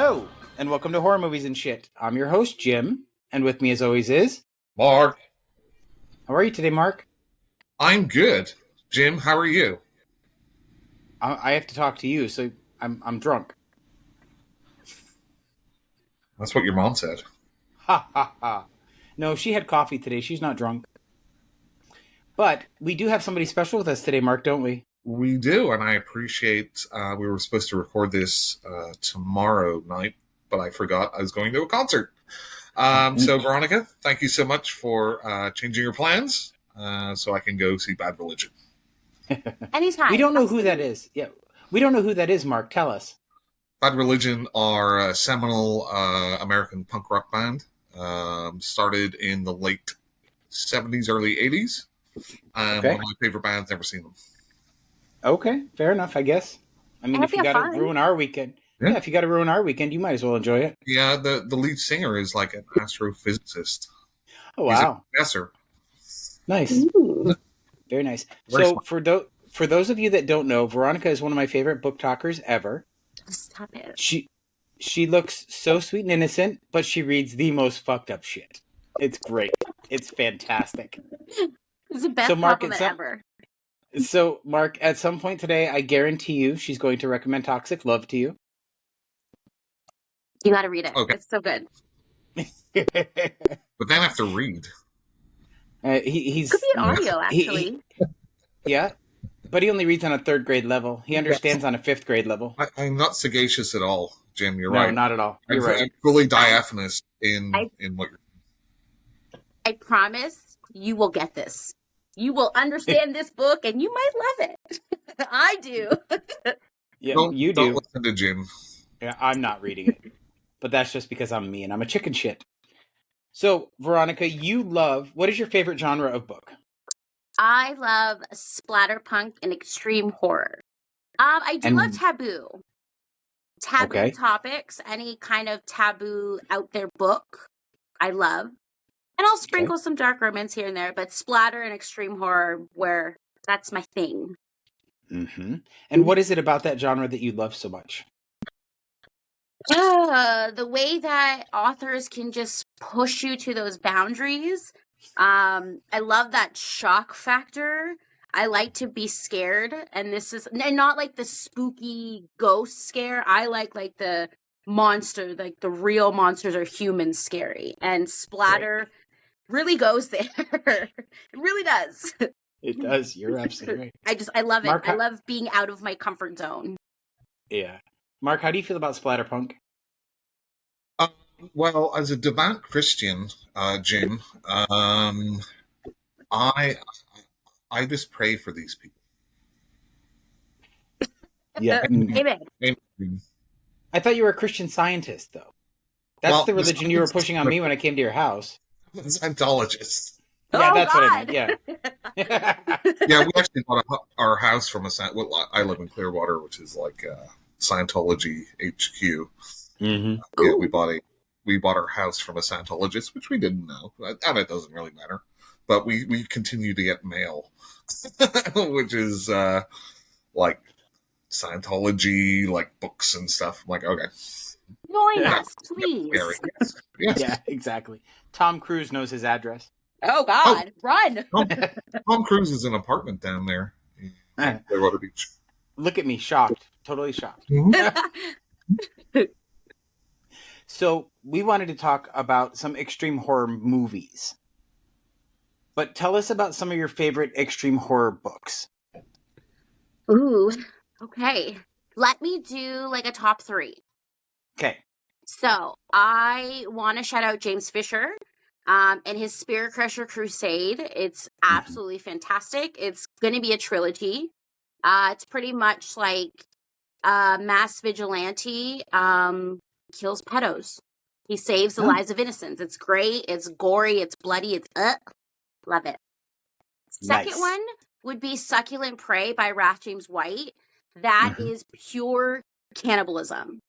Hello, and welcome to Horror Movies and Shit. I'm your host, Jim, and with me as always is... Mark. How are you today, Mark? I'm good. Jim, how are you? I have to talk to you, so I'm drunk. That's what your mom said. Ha ha ha. No, she had coffee today. She's not drunk. But we do have somebody special with us today, Mark, don't we? We do, and I appreciate we were supposed to record this tomorrow night, but I forgot I was going to a concert. So, Veronica, thank you so much for changing your plans so I can go see Bad Religion. Anytime. We don't know who that is. Yeah, we don't know who that is, Mark. Tell us. Bad Religion are a seminal American punk rock band. Started in the late 70s, early 80s. Okay. One of my favorite bands, never seen them. Okay, fair enough, I guess. I mean, if you got to ruin our weekend... Yeah, if you got to ruin our weekend, you might as well enjoy it. Yeah, the lead singer is like an astrophysicist. Oh, wow. He's a professor. Nice. Ooh. Very nice. Very so, smart. for those of you that don't know, Veronica is one of my favorite book talkers ever. Stop it. She looks so sweet and innocent, but she reads the most fucked up shit. It's great. It's fantastic. It's the best Mark, compliment ever. So, Mark, at some point today, I guarantee you she's going to recommend Toxic Love to you. You got to read it. Okay. It's so good. But then I have to read. He's Could be an audio, actually. Yeah, but he only reads on a 3rd grade level. He understands on a 5th grade level. I'm not sagacious at all, Jim. You're No, right. not at all. You're right. I'm fully diaphanous in what you're... I promise you will get this. You will understand this book, and you might love it. I do. Yeah, you do. Don't listen to Jim. Yeah, I'm not reading it. But that's just because I'm me and I'm a chicken shit. So, Veronica, you love... What is your favorite genre of book? I love splatterpunk and extreme horror. I do love taboo. Taboo topics, any kind of taboo out there book, I love. And I'll sprinkle some dark romance here and there, but splatter and extreme horror, where that's my thing. Mm-hmm. And what is it about that genre that you love so much? The way that authors can just push you to those boundaries. I love that shock factor. I like to be scared, and this is not like the spooky ghost scare. I like the monster, like the real monsters are human scary, and splatter really goes there. It really does. It does. You're absolutely right. I love it. Mark, I love being out of my comfort zone. Yeah. Mark, how do you feel about splatterpunk? Well, as a devout Christian, Jim, I just pray for these people. Yeah. Amen. I thought you were a Christian Scientist, though. That's the religion you were pushing on me when I came to your house. Scientologist. Yeah, that's what I meant. Yeah. Yeah, we actually bought our house from I live in Clearwater, which is like Scientology HQ. Mm-hmm. Yeah, we bought our house from a Scientologist, which we didn't know. And it doesn't really matter. But we continue to get mail, which is like Scientology, like books and stuff. I'm like, okay. Join us, please. Yes. Yeah, exactly. Tom Cruise knows his address. Oh, God. Run. Tom Cruise is an apartment down there in Clearwater Beach. Look at me, shocked. Totally shocked. Mm-hmm. So, we wanted to talk about some extreme horror movies. But tell us about some of your favorite extreme horror books. Ooh, okay. Let me do like a top 3. Okay. So, I want to shout out James Fisher and his Spirit Crusher Crusade. It's absolutely fantastic. It's going to be a trilogy. It's pretty much like mass vigilante kills pedos. He saves the lives of innocents. It's great. It's gory. It's bloody. It's love it. Second one would be Succulent Prey by Rath James White. That is pure cannibalism.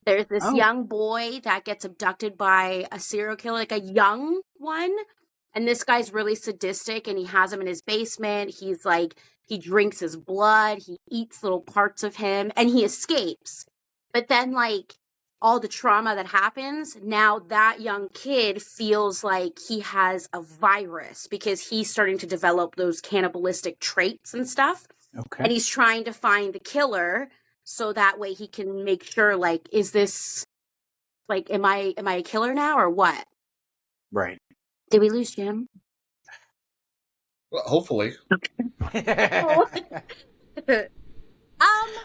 There's this young boy that gets abducted by a serial killer, like a young one. And this guy's really sadistic, and he has him in his basement. He's like, he drinks his blood. He eats little parts of him, and he escapes. But then, like, all the trauma that happens, now that young kid feels like he has a virus because he's starting to develop those cannibalistic traits and stuff. Okay. And he's trying to find the killer so that way he can make sure, like, is this, like, am I a killer now or what? Right. Did we lose Jim? Well, hopefully.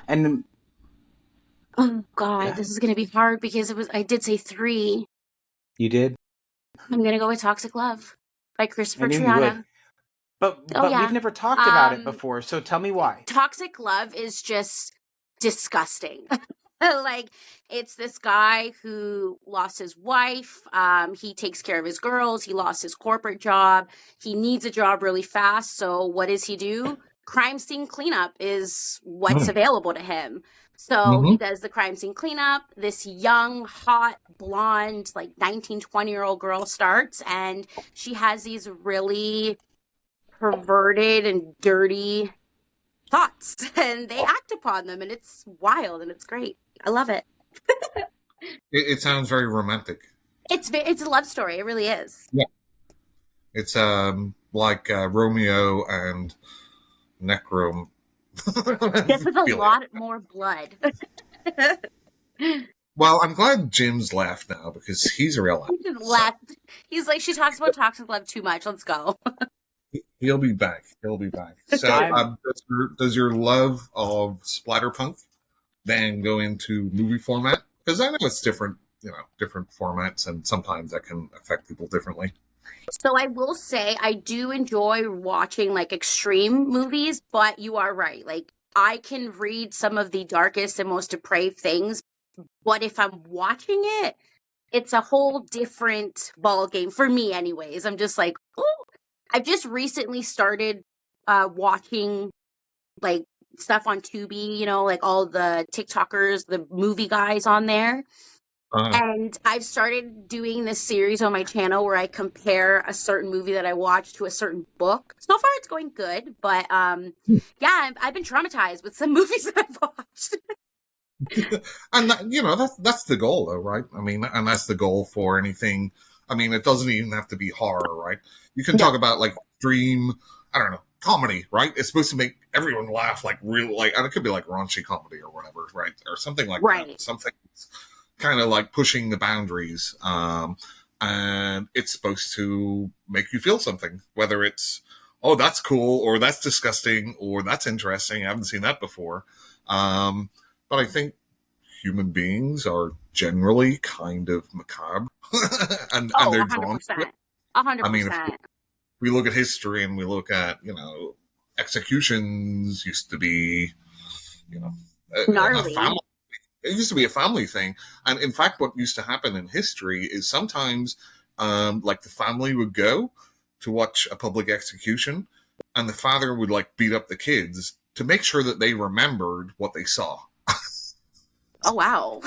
And Oh God, Yeah. this is gonna be hard because I did say 3. you did? I'm gonna go with Toxic Love by Christopher I knew you Triana. would. But Oh, yeah. we've never talked about it before, so tell me why. Toxic Love is just disgusting. Like, it's this guy who lost his wife. He takes care of his girls. He lost his corporate job. He needs a job really fast. So what does he do? Crime scene cleanup is what's available to him. So he does the crime scene cleanup. This young, hot, blonde, like 19, 20-year-old girl starts, and she has these really perverted and dirty thoughts, and they act upon them, and it's wild and it's great. I love it. It sounds very romantic. It's a love story. It really is. Yeah. It's like Romeo and Necrom. Just with a lot more blood. Well, I'm glad Jim's left now because he's a real He just left. He's like, she talks about Toxic Love too much. Let's go. He'll be back. He'll be back. So, does your love of splatterpunk then go into movie format? Because I know it's different, different formats, and sometimes that can affect people differently. So I will say I do enjoy watching like extreme movies, but you are right. Like, I can read some of the darkest and most depraved things, but if I'm watching it, it's a whole different ball game for me anyways. I'm just like, oh, I've just recently started watching like stuff on Tubi, like all the TikTokers, the movie guys on there. And I've started doing this series on my channel where I compare a certain movie that I watched to a certain book. So far it's going good, but yeah, I've been traumatized with some movies that I've watched. And that's the goal, though, right? I mean, and that's the goal for anything. I mean, it doesn't even have to be horror, right? You can talk about like dream, I don't know, comedy, right? It's supposed to make everyone laugh, like real, like, and it could be like raunchy comedy or whatever, right? Or something like that. Something kind of like pushing the boundaries, and it's supposed to make you feel something, whether it's, oh, that's cool, or that's disgusting, or that's interesting, I haven't seen that before. But I think human beings are generally kind of macabre, and they're drawn to it. 100%. I mean, if we look at history and we look at, executions used to be, gnarly. a family. It used to be a family thing. And in fact, what used to happen in history is sometimes, like the family would go to watch a public execution, and the father would like beat up the kids to make sure that they remembered what they saw. Oh, wow.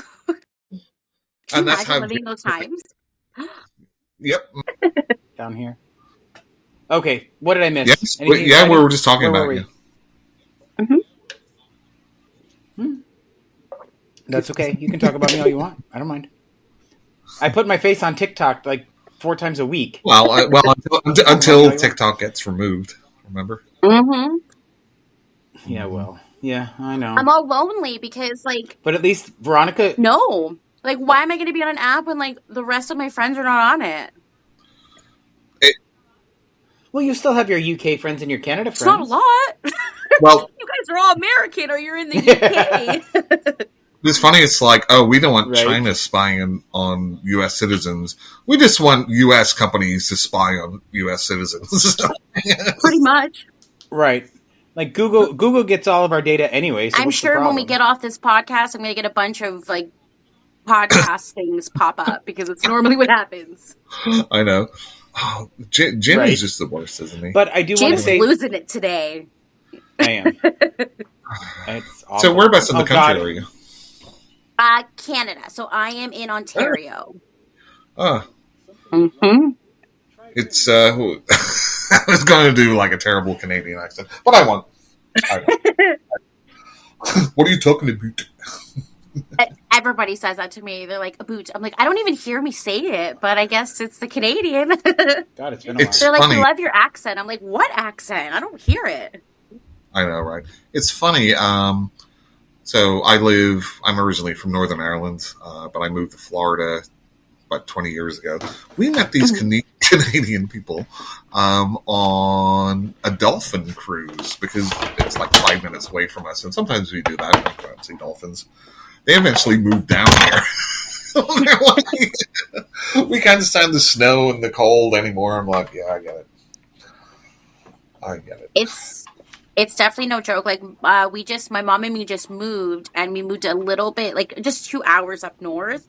And that's how living those times. Yep. Down here. Okay, what did I miss? Yes. Yeah, we were just talking about you. That's okay. You can talk about me all you want. I don't mind. I put my face on TikTok like 4 times a week. Well, until TikTok gets removed. Remember? Mm-hmm. Yeah, well, yeah, I know. I'm all lonely because, like... But at least Veronica... No. Like, why am I going to be on an app when, like, the rest of my friends are not on it? Well, you still have your UK friends and your Canada friends. It's not a lot. Well... You guys are all American or you're in the UK. It's funny, it's like, oh, we don't want China spying on U.S. citizens. We just want U.S. companies to spy on U.S. citizens. Pretty much. Right. Like, Google gets all of our data anyway. So I'm sure when we get off this podcast, I'm going to get a bunch of, like, podcast things pop up because it's normally what happens. I know. Oh, Jim is just the worst, isn't he? But I do want to say... Jim's losing it today. I am. It's awful. So whereabouts in the country are you? Canada. So I am in Ontario. Mm-hmm. It's I was going to do like a terrible Canadian accent, but I won't. What are you talking about? Everybody says that to me. They're like, a boot. I'm like, I don't even hear me say it, but I guess it's the Canadian. God, it's been a while. It's They're like, funny. we love your accent. I'm like, what accent? I don't hear it. I know, right? It's funny. So I'm originally from Northern Ireland, but I moved to Florida about 20 years ago. We met these Canadian people on a dolphin cruise because it's like 5 minutes away from us. And sometimes we do that. We go out and see dolphins. They eventually moved down here. They're like, we can't stand the snow and the cold anymore. I'm like, yeah, I get it. I get it. It's definitely no joke. Like, my mom and me just moved, and we moved a little bit, like just 2 hours up north.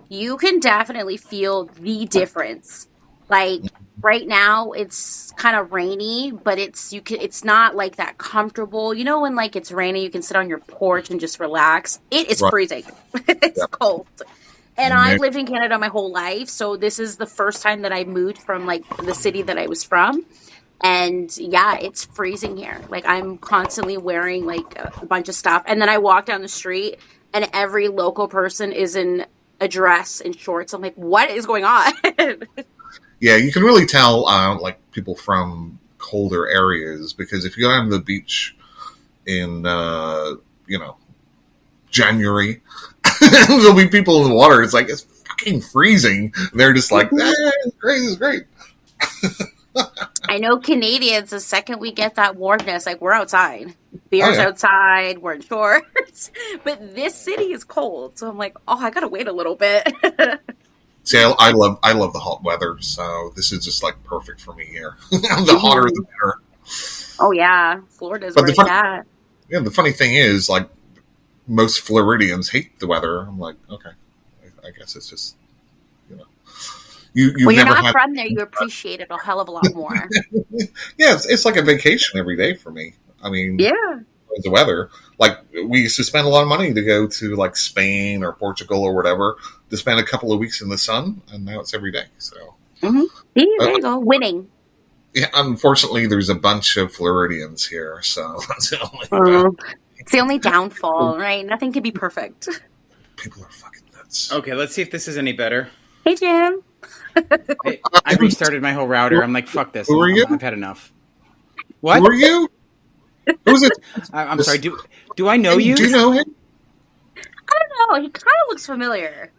You can definitely feel the difference. Like right now, it's kind of rainy, but it's not like that comfortable. You know, when like it's rainy, you can sit on your porch and just relax. It is Right. freezing. It's Yeah. cold. And Mhm. I've lived in Canada my whole life, so this is the first time that I moved from like the city that I was from. And yeah, it's freezing here. Like I'm constantly wearing like a bunch of stuff. And then I walk down the street and every local person is in a dress and shorts. I'm like, what is going on? Yeah, you can really tell, like people from colder areas because if you go down to the beach in, January, there'll be people in the water. It's like it's fucking freezing. And they're just like, it's great, it's great. I know Canadians, the second we get that warmness, like we're outside. Beer's outside, we're in shorts. But this city is cold. So I'm like, oh, I gotta wait a little bit. See, I love the hot weather, so this is just like perfect for me here. The hotter the better. Oh yeah, Florida's But where it's at. Yeah, the funny thing is, like most Floridians hate the weather. I'm like, okay, I guess it's just you've When you're never not had. from there, you appreciate it a hell of a lot more. Yeah, it's like a vacation every day for me. I mean, Yeah. the weather. Like we used to spend a lot of money to go to like Spain or Portugal or whatever to spend a couple of weeks in the sun, and now it's every day. So Mm-hmm. See, there you go, winning. yeah, unfortunately, there's a bunch of Floridians here, so that's the only. It's the only downfall, right? Nothing can be perfect. People are fucking nuts. Okay, let's see if this is any better. Hey, Jim. I restarted my whole router. I'm like, fuck this. Who are you? I've had enough. What? Who are you? Who's it? I'm sorry. Do I know you? Do you know him? I don't know. He kind of looks familiar.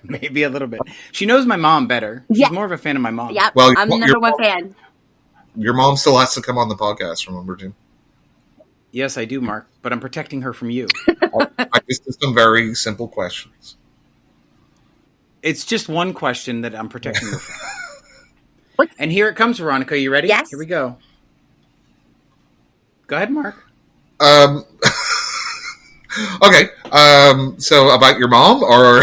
Maybe a little bit. She knows my mom better. She's Yeah. more of a fan of my mom. Yep. Well, I'm the your number one mom- fan. Your mom still has to come on the podcast, remember, Jim? Yes, I do, Mark. But I'm protecting her from you. I just did some very simple questions. It's just one question that I'm protecting her from. What? And here it comes, Veronica. You ready? Yes. Here we go. Go ahead, Mark. Okay. So about your mom, or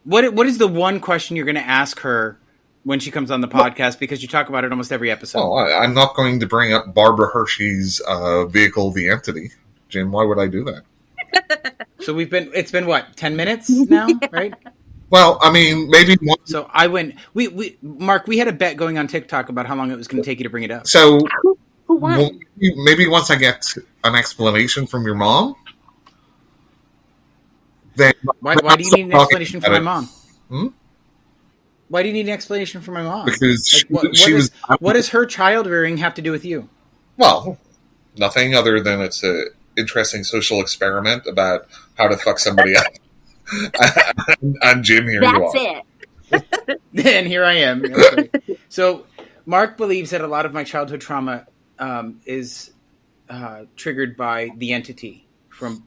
What is the one question you're going to ask her when she comes on the podcast? Because you talk about it almost every episode. oh, I'm not going to bring up Barbara Hershey's vehicle, the Entity. Jim, why would I do that? So it's been what, 10 minutes now, right? Well, I mean, maybe one. So I went. Mark, we had a bet going on TikTok about how long it was going to take you to bring it up. So Who won? maybe once I get an explanation from your mom, then Why do you need an explanation from my mom? Hmm? Why do you need an explanation from my mom? Because Like, what does her child rearing have to do with you? Well, nothing other than it's a interesting social experiment about how to fuck somebody up. And Jim, here That's you are. it. And here I am. That's right. So Mark believes that a lot of my childhood trauma is triggered by the Entity from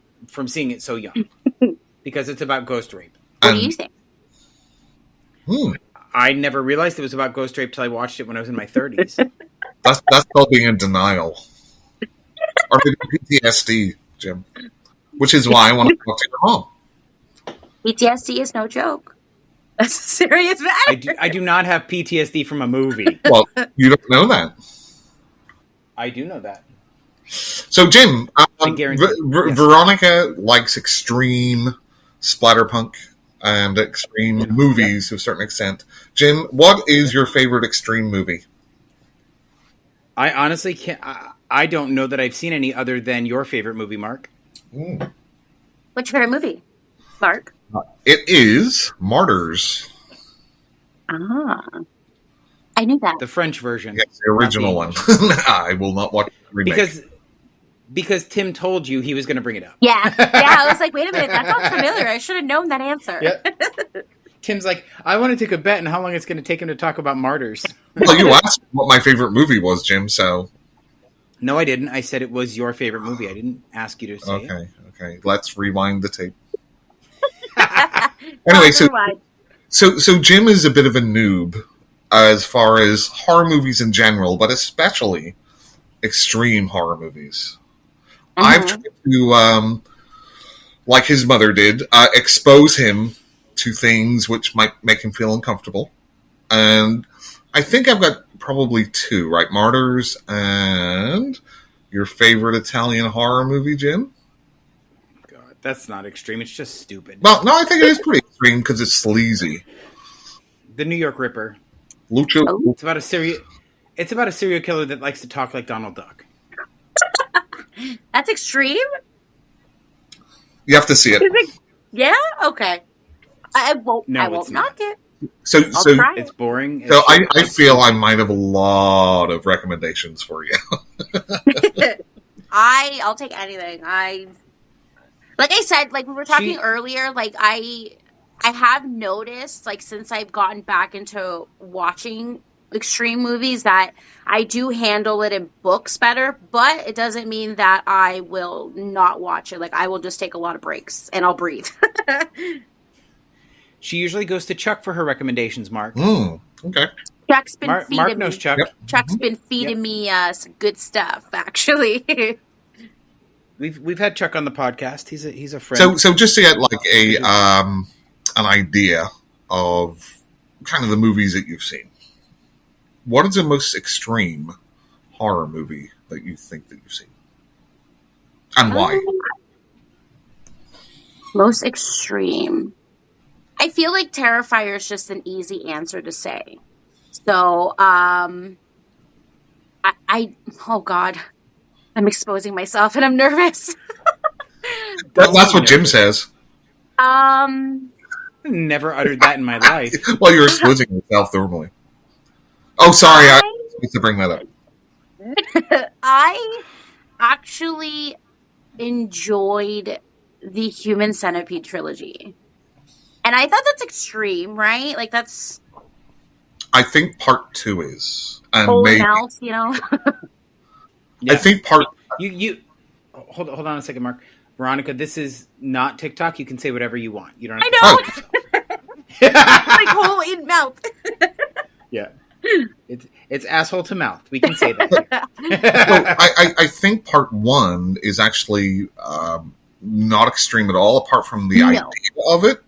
seeing it so young, because it's about ghost rape. What do you think? I never realized it was about ghost rape till I watched it when I was in my 30s. That's called being in denial, or maybe PTSD, Jim. Which is why I want to talk to your mom. PTSD is no joke. That's a serious matter. I do not have PTSD from a movie. Well, you don't know that. I do know that. So, Jim, I guarantee. Yes. Veronica likes extreme splatterpunk and extreme movies to a certain extent. Jim, what is your favorite extreme movie? I honestly can't. I don't know that I've seen any other than your favorite movie, Mark. Mm. What's your favorite movie, Mark? It is Martyrs. Ah, I knew that. The French version. Yes, the original the one. English. I will not watch the remake. Because Tim told you he was going to bring it up. Yeah. I was like, wait a minute, that sounds familiar. I should have known that answer. Yeah. Tim's like, I want to take a bet on how long it's going to take him to talk about Martyrs. Well, you asked what my favorite movie was, Jim, so... No, I didn't. I said it was your favorite movie. I didn't ask you to say it. Okay. Let's rewind the tape. Anyway, so Jim is a bit of a noob as far as horror movies in general, but especially extreme horror movies. Mm-hmm. I've tried to, like his mother did, expose him to things which might make him feel uncomfortable. And I think I've got probably two, right? Martyrs and your favorite Italian horror movie, Jim? God, that's not extreme. It's just stupid. Well, no, I think it is pretty extreme because it's sleazy. The New York Ripper. Lucio. It's about a serial killer that likes to talk like Donald Duck. That's extreme? You have to see it. Yeah? Okay. I won't knock it. So it's boring. So I feel I might have a lot of recommendations for you. I'll take anything. Like I said, like we were talking earlier, like I have noticed, like since I've gotten back into watching extreme movies, that I do handle it in books better, but it doesn't mean that I will not watch it. Like I will just take a lot of breaks and I'll breathe. She usually goes to Chuck for her recommendations, Mark. Okay. Chuck's been feeding Mark knows me. Chuck. Yep. Chuck's been feeding me some good stuff, actually. We've had Chuck on the podcast. He's a friend. So just to get like an idea of kind of the movies that you've seen, what is the most extreme horror movie that you think that you've seen, and why? Most extreme. I feel like Terrifier is just an easy answer to say. So, I oh God, I'm exposing myself and I'm nervous. That's what Jim says. Never uttered that in my life. Well, you're exposing yourself normally. Oh, sorry, I need to bring that up. I actually enjoyed the Human Centipede trilogy. And I thought that's extreme, right? Like that's... I think part 2 is. And whole mouth, you know? I think part... You hold on a second, Mark. Veronica, this is not TikTok. You can say whatever you want. You don't have to say like whole in mouth. Yeah. It's asshole to mouth. We can say that. So I think part 1 is actually not extreme at all, apart from the idea of it.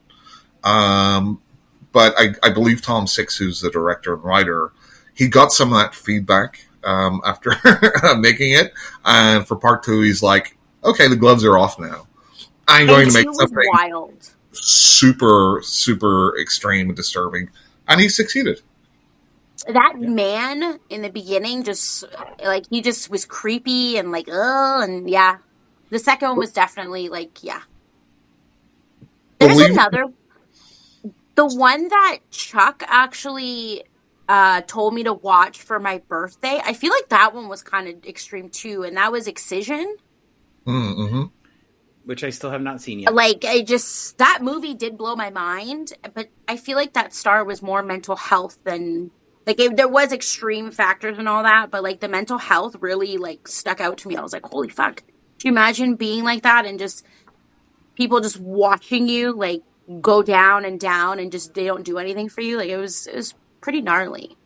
But I believe Tom Six, who's the director and writer, he got some of that feedback after making it. And for part 2, he's like, okay, the gloves are off now. I'm going to make something wild, super, super extreme and disturbing. And he succeeded. That man in the beginning just, like, he just was creepy and like, and yeah. The second one was definitely like, yeah. There's another... The one that Chuck actually told me to watch for my birthday, I feel like that one was kind of extreme too, and that was Excision. Mm-hmm. Which I still have not seen yet. Like, that movie did blow my mind, but I feel like that star was more mental health than, like, there was extreme factors and all that, but like the mental health really like stuck out to me. I was like, holy fuck. Do you imagine being like that and just people just watching you, like, go down and just they don't do anything for you? Like it was pretty gnarly.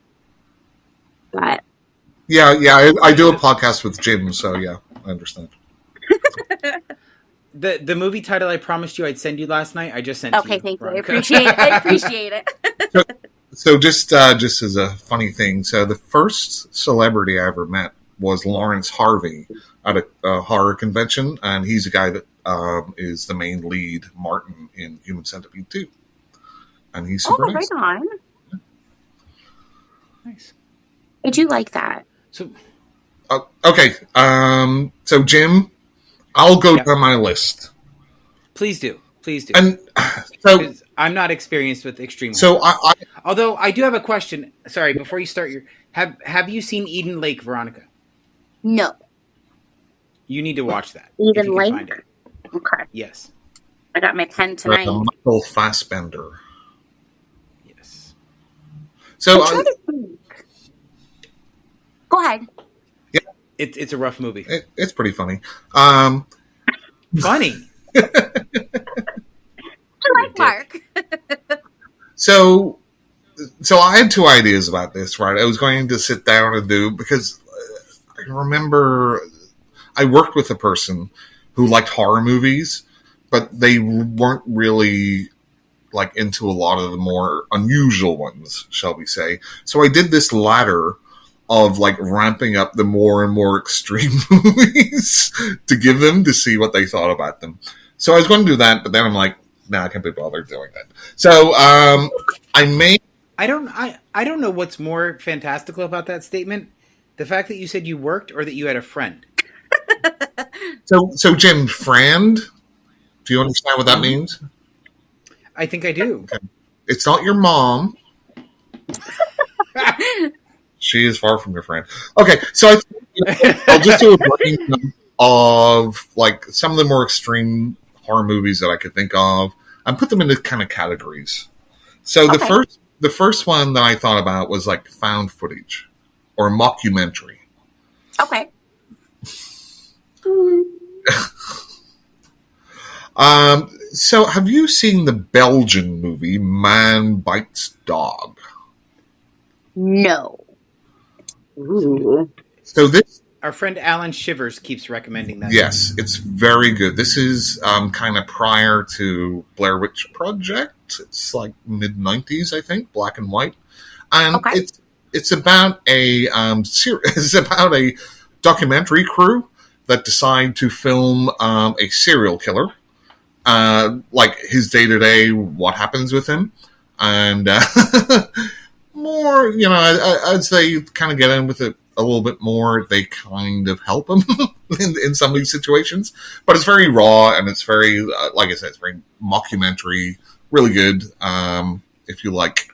But yeah, I do a podcast with Jim, so yeah, I understand. The movie title I promised you I'd send you last night, I just sent to you. Okay, thank Veronica. you. I appreciate it. So just as a funny thing, so the first celebrity I ever met was Lawrence Harvey at a horror convention, and he's a guy that is the main lead, Martin, in Human Centipede 2. And he's super nice. Right on. Yeah. Nice. I do like that. So, okay. So, Jim, I'll go down my list. Please do. And so I'm not experienced with extreme horror. So although I do have a question. Sorry, before you start your have you seen Eden Lake, Veronica? No. You need to watch that. Eden if you Lake? Can find it. Okay. Yes. I got my pen tonight. Michael Fassbender. Yes. So go ahead. Yeah, it's a rough movie. It's pretty funny. Funny. I like Mark. So I had two ideas about this, right? I was going to sit down and do, because I remember I worked with a person who liked horror movies, but they weren't really like into a lot of the more unusual ones, shall we say. So I did this ladder of like ramping up the more and more extreme movies to give them to see what they thought about them. So I was going to do that, but then I'm like, nah, I can't be bothered doing that. So I don't know what's more fantastical about that statement. The fact that you said you worked or that you had a friend. So Jim, friend, do you understand what that means? I think I do. Okay. It's not your mom. She is far from your friend. Okay, so I'll just do a breakdown of like some of the more extreme horror movies that I could think of and put them into kind of categories. So the first one that I thought about was like found footage or mockumentary. Okay. So have you seen the Belgian movie Man Bites Dog? No. Ooh. So this, our friend Alan Shivers keeps recommending that. Yes, it's very good. This is kind of prior to Blair Witch Project. It's like mid-90s, I think, black and white, and it's about a it's about a documentary crew that decide to film a serial killer, like his day-to-day, what happens with him, and more, as they kind of get in with it a little bit more, they kind of help him in some of these situations. But it's very raw, and it's very, like I said, it's very mockumentary, really good. If you like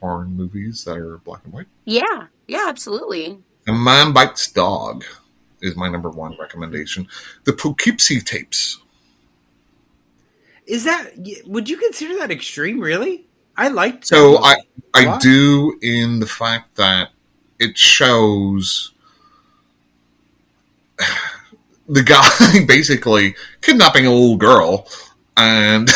foreign movies that are black and white. Yeah, absolutely. A Man Bites Dog is my number one recommendation. The Poughkeepsie tapes. Is that, would you consider that extreme, really? I liked So I do, in the fact that it shows the guy basically kidnapping a little girl and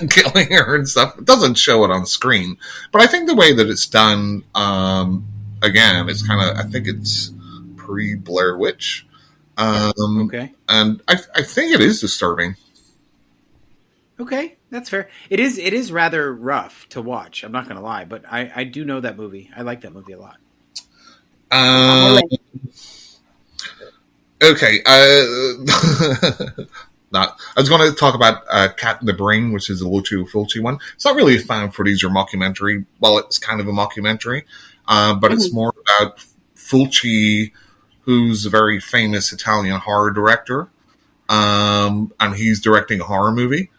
killing her and stuff. It doesn't show it on screen, but I think the way that it's done, again, it's kind of, I think it's pre-Blair Witch. Okay. And I think it is disturbing. Okay, that's fair. It is rather rough to watch. I'm not going to lie, but I do know that movie. I like that movie a lot. Okay. I was going to talk about Cat in the Brain, which is a Lucio Fulci one. It's not really a found footage or mockumentary. Well, it's kind of a mockumentary, but it's more about Fulci, who's a very famous Italian horror director, and he's directing a horror movie.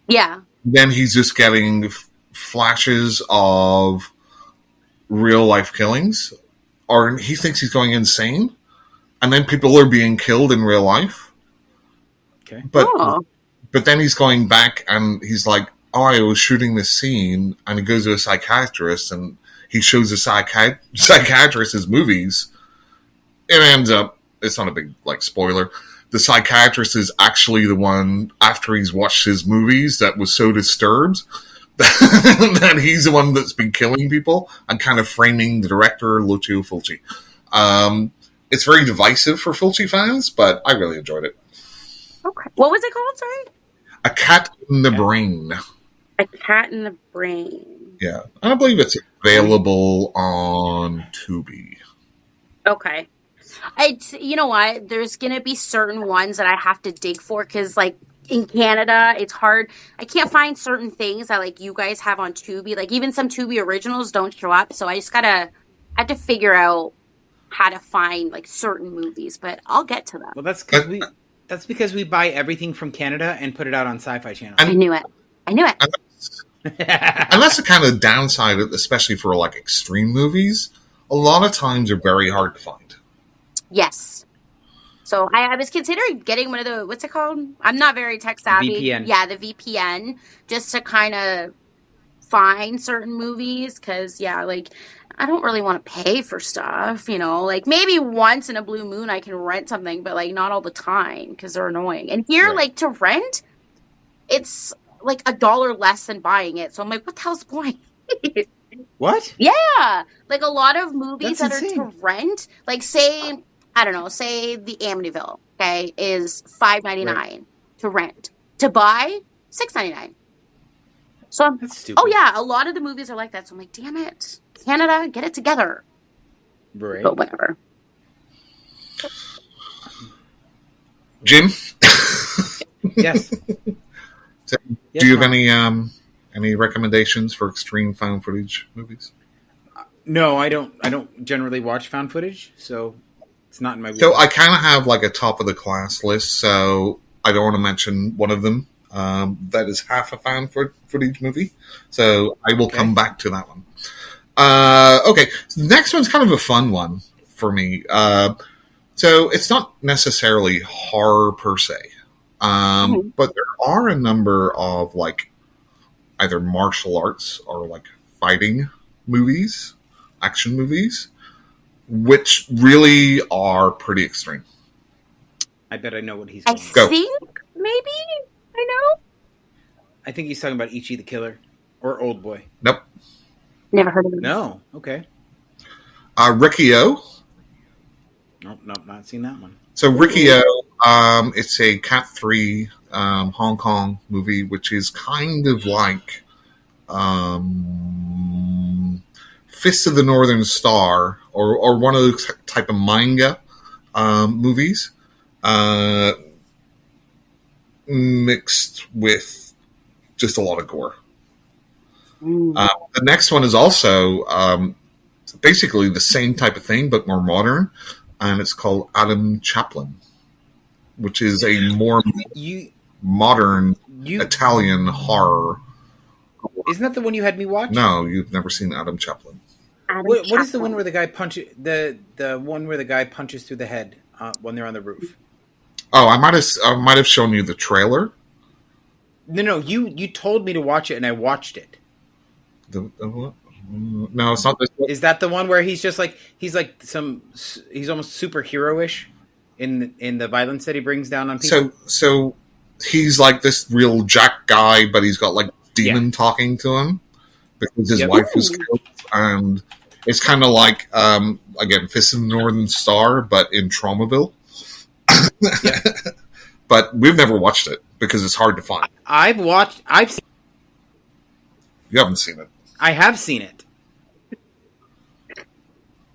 Yeah. Then he's just getting flashes of real life killings, or he thinks he's going insane, and then people are being killed in real life. Okay. But then he's going back and he's like, oh, I was shooting this scene, and he goes to a psychiatrist and he shows the psychiatrist his movies. It ends up, it's not a big like spoiler, the psychiatrist is actually the one, after he's watched his movies, that was so disturbed that he's the one that's been killing people and kind of framing the director, Lucio Fulci. It's very divisive for Fulci fans, but I really enjoyed it. Okay. What was it called, sorry? A Cat in the Brain. A Cat in the Brain. Yeah. I believe it's available on Tubi. Okay. You know what? There's going to be certain ones that I have to dig for because, like, in Canada, it's hard. I can't find certain things that, like, you guys have on Tubi. Like, even some Tubi originals don't show up. So I have to figure out how to find, like, certain movies. But I'll get to them. Well, that's because That's because we buy everything from Canada and put it out on Sci-Fi Channel. I knew it. And that's the kind of downside, especially for like extreme movies. A lot of times they're very hard to find. Yes. So I was considering getting one of the, what's it called? I'm not very tech savvy. VPN. Yeah, the VPN, just to kind of find certain movies. Because, yeah, like, I don't really want to pay for stuff, you know? Like, maybe once in a blue moon I can rent something, but, like, not all the time because they're annoying. And here, Right. like, to rent, it's like $1 less than buying it. So I'm like, what the hell's the point? What? Yeah, like a lot of movies That's that insane. are to rent, like say, I don't know, say the Amityville, okay, is $5.99 Right. to rent. To buy, $6.99. So I'm, That's stupid. oh yeah, a lot of the movies are like that. So I'm like, damn it, Canada, get it together. Right. But whatever. Jim, Yes. do Yes, you have Mark. any recommendations for extreme found footage movies? No, I don't. I don't generally watch found footage, so it's not in my. So I kind of have like a top of the class list. So I don't want to mention one of them. That is half a found footage movie. So I will come back to that one. Okay, so the next one's kind of a fun one for me. So it's not necessarily horror per se, but there are a number of like either martial arts or like fighting movies, action movies, which really are pretty extreme. I bet I know what he's I going. Go. think maybe I know. I think he's talking about Ichi the Killer or Old Boy. Nope. Never heard of it. No. Okay. Riccio. Nope. Nope. Not seen that one. So Riccio, it's a Cat 3 Hong Kong movie, which is kind of like Fist of the Northern Star or one of those type of manga movies mixed with just a lot of gore. The next one is also basically the same type of thing, but more modern, and it's called Adam Chaplin, which is a more modern Italian horror. Isn't that the one you had me watch? No, you've never seen Adam Chaplin. What is the one where the guy punches the one where the guy punches through the head when they're on the roof? Oh, I might have shown you the trailer. No, you told me to watch it and I watched it. The what? No, it's not this one. Is that the one where he's almost superhero-ish in the violence that he brings down on people? So he's like this real jack guy, but he's got like demon talking to him because his wife was killed, and it's kind of like again Fist of the Northern Star, but in Traumaville. But we've never watched it because it's hard to find. You haven't seen it. I have seen it.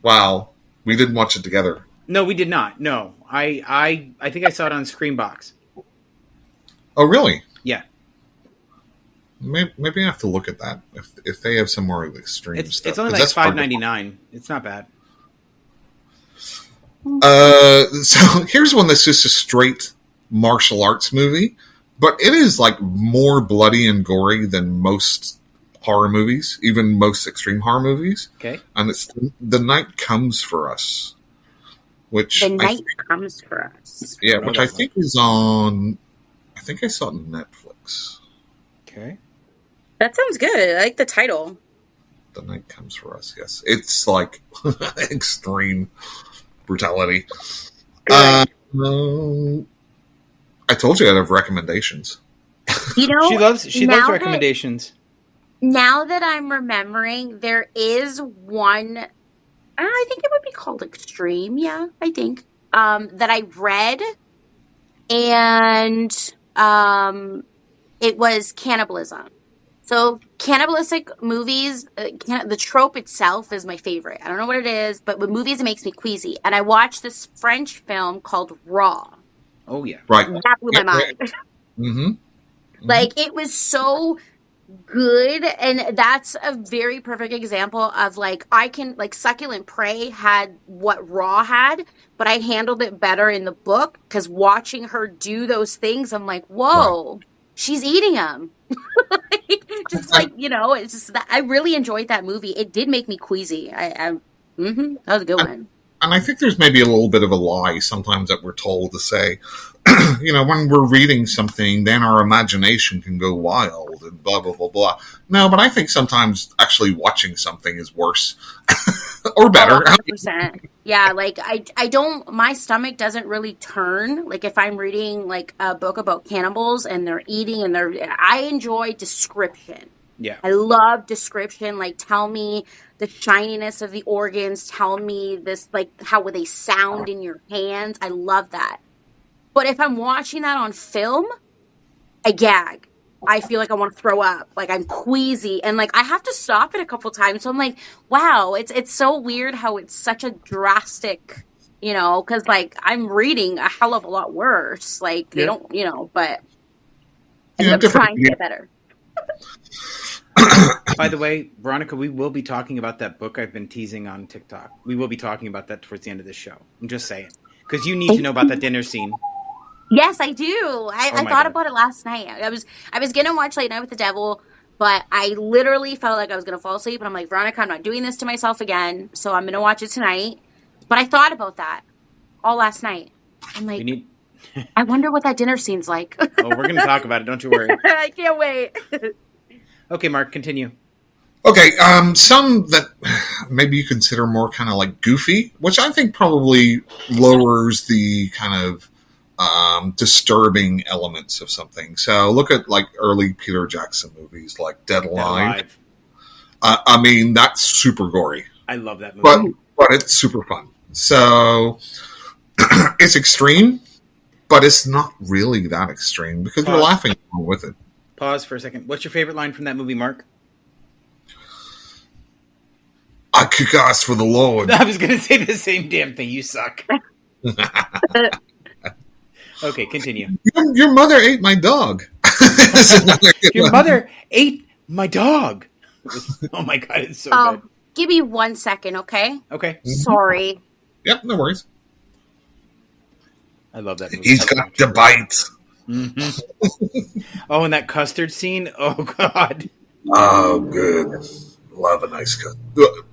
Wow, we didn't watch it together. No, we did not. No, I think I saw it on Screenbox. Oh, really? Yeah. Maybe I have to look at that if they have some more extreme stuff. It's only like $5.99. It's not bad. So here's one that's just a straight martial arts movie, but it is like more bloody and gory than most horror movies, even most extreme horror movies. Okay. And it's The Night Comes for Us, which Comes for Us. Yeah, which I think is on. I think I saw it on Netflix. Okay. That sounds good. I like the title. The Night Comes for Us. Yes, it's like extreme brutality. I told you I'd have recommendations. You know, she loves recommendations. Now that I'm remembering, there is one. I think it would be called Extreme. Yeah, I think that I read, and it was cannibalism. So cannibalistic movies, the trope itself is my favorite. I don't know what it is, but with movies it makes me queasy. And I watched this French film called Raw. Oh yeah, right. That blew my mind. Mm-hmm. Like it was so good, and that's a very perfect example of like I can like Succulent Prey had what Raw had, but I handled it better in the book because watching her do those things, I'm like, Right. whoa, she's eating them. Just like, you know, it's just that I really enjoyed that movie. It did make me queasy. That was a good And, one. and I think there's maybe a little bit of a lie sometimes that we're told to say, when we're reading something, then our imagination can go wild and blah, blah, blah, blah. No, but I think sometimes actually watching something is worse or better. 100%. Yeah, like I don't my stomach doesn't really turn like if I'm reading like a book about cannibals and they're eating and I enjoy description. Yeah. I love description, like tell me the shininess of the organs, tell me this like how they sound in your hands. I love that. But if I'm watching that on film, I gag. I feel like I want to throw up. Like I'm queasy and like I have to stop it a couple times. So I'm like, wow, it's so weird how it's such a drastic, because like I'm reading a hell of a lot worse. Like they don't, but I end up trying to get better. By the way, Veronica, we will be talking about that book I've been teasing on TikTok. We will be talking about that towards the end of this show. I'm just saying. Because you need to know about that dinner scene. Yes, I do. I thought about it last night. I was gonna watch Late Night with the Devil, but I literally felt like I was gonna fall asleep, and I'm like, Veronica, I'm not doing this to myself again, so I'm gonna watch it tonight. But I thought about that all last night. I'm like, I wonder what that dinner scene's like. Oh, we're gonna talk about it. Don't you worry. I can't wait. Okay, Mark, continue. Okay, some that maybe you consider more kind of like goofy, which I think probably lowers the kind of disturbing elements of something. So look at like early Peter Jackson movies like Dead Alive. I mean, that's super gory. I love that movie. But it's super fun. So it's extreme, but it's not really that extreme because you're laughing along with it. Pause for a second. What's your favorite line from that movie, Mark? I kick ass for the Lord. I was going to say the same damn thing. You suck. Okay, continue. Your mother ate my dog. Your mother ate my dog. Oh my God, it's so good. Give me 1 second, okay? Okay. Mm-hmm. Sorry. Yep, no worries. I love that movie. He's got the bite. Mm-hmm. Oh, and that custard scene? Oh, God. Oh, good. Love a nice custard.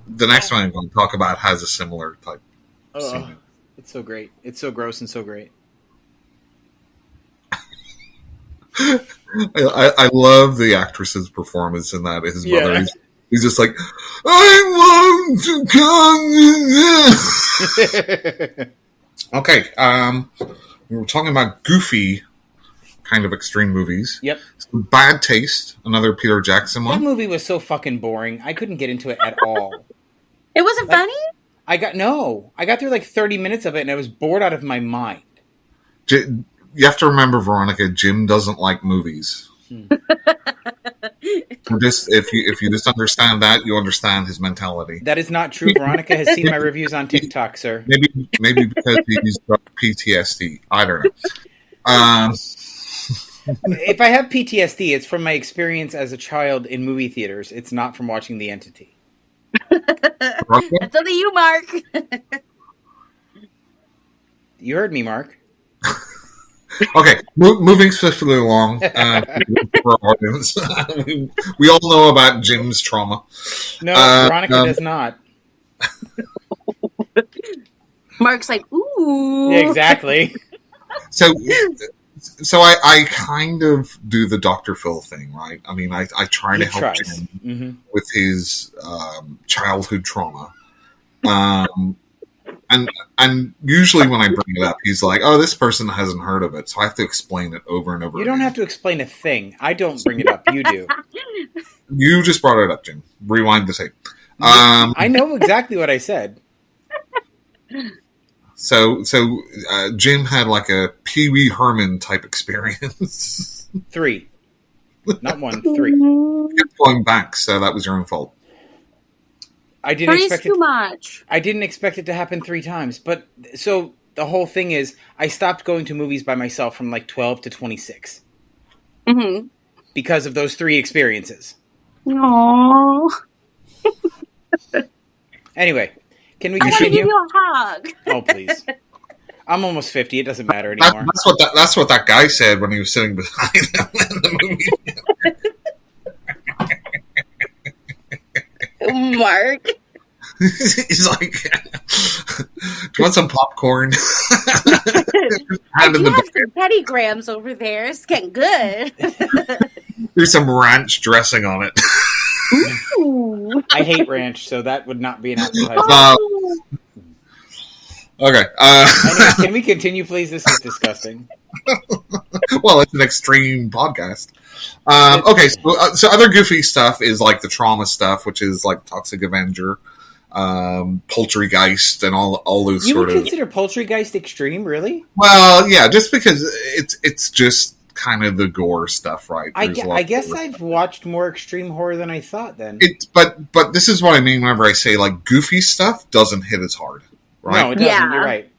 The next one I'm going to talk about has a similar type scene. It's so great. It's so gross and so great. I love the actress's performance in that. His mother, he's just like, I want to come. Okay, we were talking about goofy kind of extreme movies. Yep. Bad Taste, another Peter Jackson one. That movie was so fucking boring. I couldn't get into it at all. It wasn't funny? I got through like 30 minutes of it and I was bored out of my mind. You have to remember, Veronica, Jim doesn't like movies. If you just understand that, you understand his mentality. That is not true. Veronica has seen my reviews on TikTok, sir. Maybe because he's got PTSD. I don't know. If I have PTSD, it's from my experience as a child in movie theaters. It's not from watching The Entity. That's up to you, Mark. You heard me, Mark. Okay, moving swiftly along. For our audience, we all know about Jim's trauma. No, Veronica does not. Mark's like, ooh. Yeah, exactly. So I kind of do the Dr. Phil thing, right? I mean, I try to help Jim with his childhood trauma. And usually when I bring it up, he's like, oh, this person hasn't heard of it. So I have to explain it over and over again. You don't have to explain a thing. I don't bring it up. You do. You just brought it up, Jim. Rewind the tape. I know exactly what I said. So Jim had like a Pee Wee Herman type experience. 3. Not 1, 3. Kept going back, so that was your own fault. I didn't expect it too much. I didn't expect it to happen 3 times. But so the whole thing is I stopped going to movies by myself from like 12 to 26. Mm-hmm. because of those 3 experiences. Aww. Anyway, can we I want to continue? give you a hug. Oh, please. I'm almost 50. It doesn't matter anymore. That's what that guy said when he was sitting behind them in the movie. Mark. He's like, "Do you want some popcorn?" I do have some Petty Grahams over there. It's getting good. There's some ranch dressing on it. Ooh. I hate ranch, so that would not be an appetizer. Okay. Anyway, can we continue, please? This is disgusting. Well, it's an extreme podcast. Okay, so other goofy stuff is like the trauma stuff, which is like Toxic Avenger, Poultrygeist, and all those You sort would of. consider Poultrygeist extreme, really? Well, yeah, just because it's just kind of the gore stuff, right? I There's a lot of guess gore. I've watched more extreme horror than I thought. Then But this is what I mean whenever I say like goofy stuff doesn't hit as hard, right? no, it doesn't. Yeah. You're right.